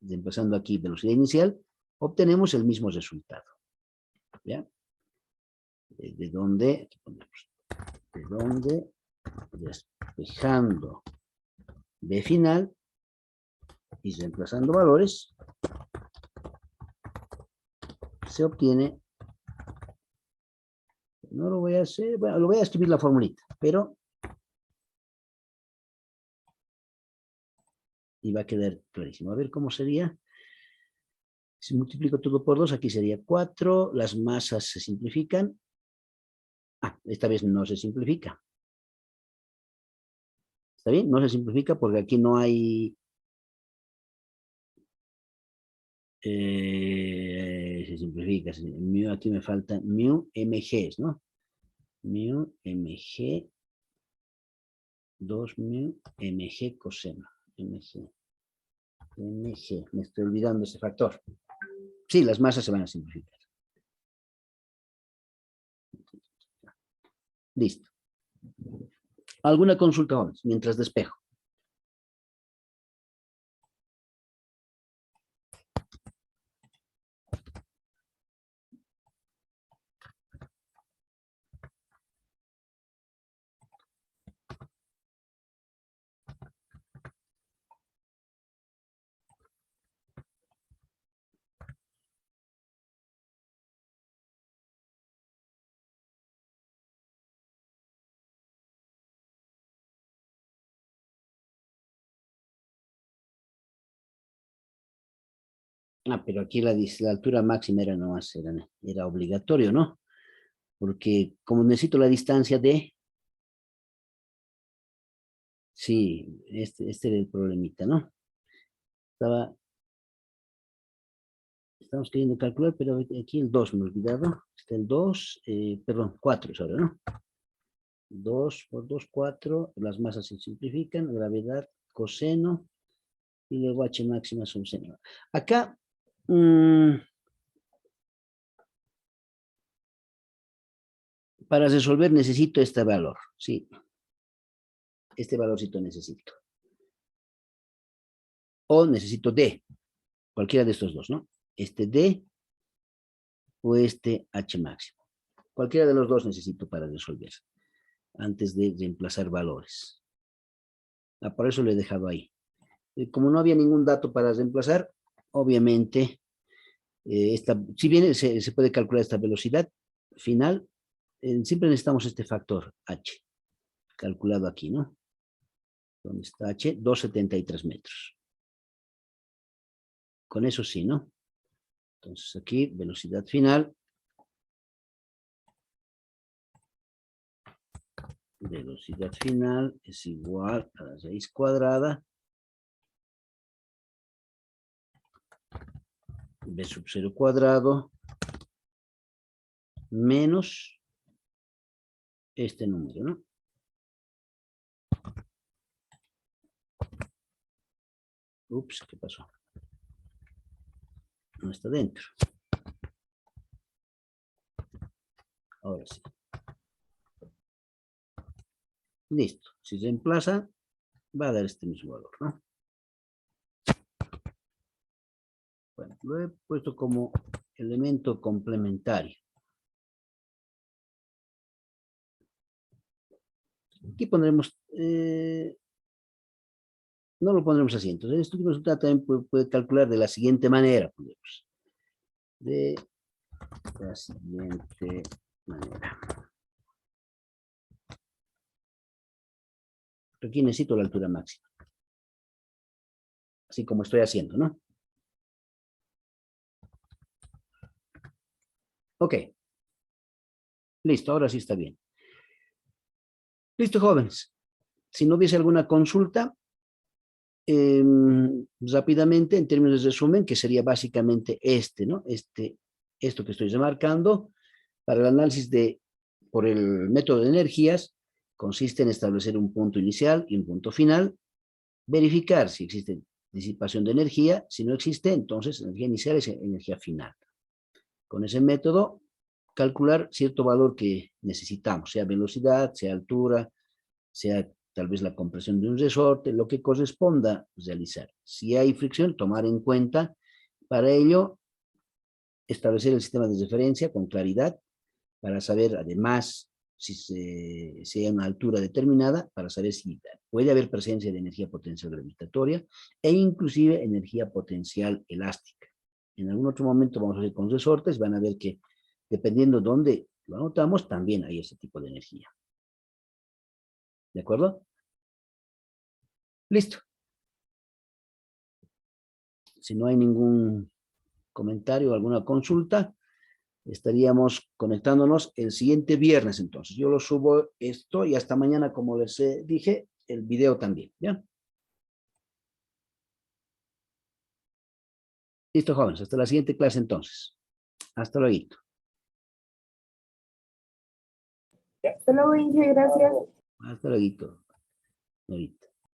reemplazando aquí velocidad inicial, obtenemos el mismo resultado. ¿Ya? De donde, aquí ponemos, de donde, despejando B final y reemplazando valores, se obtiene, no lo voy a hacer, bueno, lo voy a escribir la formulita, pero y va a quedar clarísimo. A ver cómo sería. Si multiplico todo por 2, aquí sería 4, las masas se simplifican. Ah, esta vez no se simplifica. ¿Está bien? No se simplifica porque aquí no hay... se simplifica. Mu, aquí me falta mu mg, ¿no? Mu mg, 2 mu mg coseno. Mg. Me estoy olvidando ese factor. Sí, las masas se van a simplificar. Listo. ¿Alguna consulta, jóvenes, mientras despejo? Ah, pero aquí la altura máxima era nomás, era obligatorio, ¿no? Porque como necesito la distancia de... Sí, este era el problemita, ¿no? Estamos queriendo calcular, pero aquí el 2 me he olvidado. Está el 2, perdón, 4 es ahora, ¿no? 2 por 2, 4. Las masas se simplifican, gravedad, coseno, y luego H máxima sobre seno. Acá, para resolver necesito este valor, sí. Este valorcito necesito. O necesito D, cualquiera de estos dos, ¿no? Este D o este H máximo. Cualquiera de los dos necesito para resolver, antes de reemplazar valores. Ah, por eso lo he dejado ahí. Como no había ningún dato para reemplazar, obviamente, si bien se puede calcular esta velocidad final, siempre necesitamos este factor H, calculado aquí, ¿no? ¿Dónde está H? 273 metros. Con eso sí, ¿no? Entonces aquí, velocidad final. Velocidad final es igual a la raíz cuadrada b sub 0 cuadrado menos este número, ¿no? Ups, ¿qué pasó? No está dentro. Ahora sí. Listo. Si se reemplaza, va a dar este mismo valor, ¿no? Bueno, lo he puesto como elemento complementario. Aquí pondremos, no lo pondremos así. Entonces, esto que resultado también puede calcular de la siguiente manera. Pondremos. De la siguiente manera. Aquí necesito la altura máxima. Así como estoy haciendo, ¿no? Ok. Listo, ahora sí está bien. Listo, jóvenes. Si no hubiese alguna consulta, rápidamente, en términos de resumen, que sería básicamente este, ¿no? Esto que estoy remarcando, para el análisis por el método de energías, consiste en establecer un punto inicial y un punto final, verificar si existe disipación de energía, si no existe, entonces energía inicial es energía final. con ese método, calcular cierto valor que necesitamos, sea velocidad, sea altura, sea tal vez la compresión de un resorte, lo que corresponda realizar. Si hay fricción, tomar en cuenta, para ello, establecer el sistema de referencia con claridad, para saber además si hay una altura determinada, para saber si puede haber presencia de energía potencial gravitatoria e inclusive energía potencial elástica. En algún otro momento vamos a ver con resortes, van a ver que dependiendo de dónde lo anotamos, también hay ese tipo de energía. ¿De acuerdo? Listo. Si no hay ningún comentario o alguna consulta, estaríamos conectándonos el siguiente viernes entonces. Yo lo subo esto y hasta mañana, como les dije, el video también, ¿ya? Listo, jóvenes, hasta la siguiente clase entonces. Hasta luego. Hasta luego, Inge, gracias. Hasta luego. Ahorita.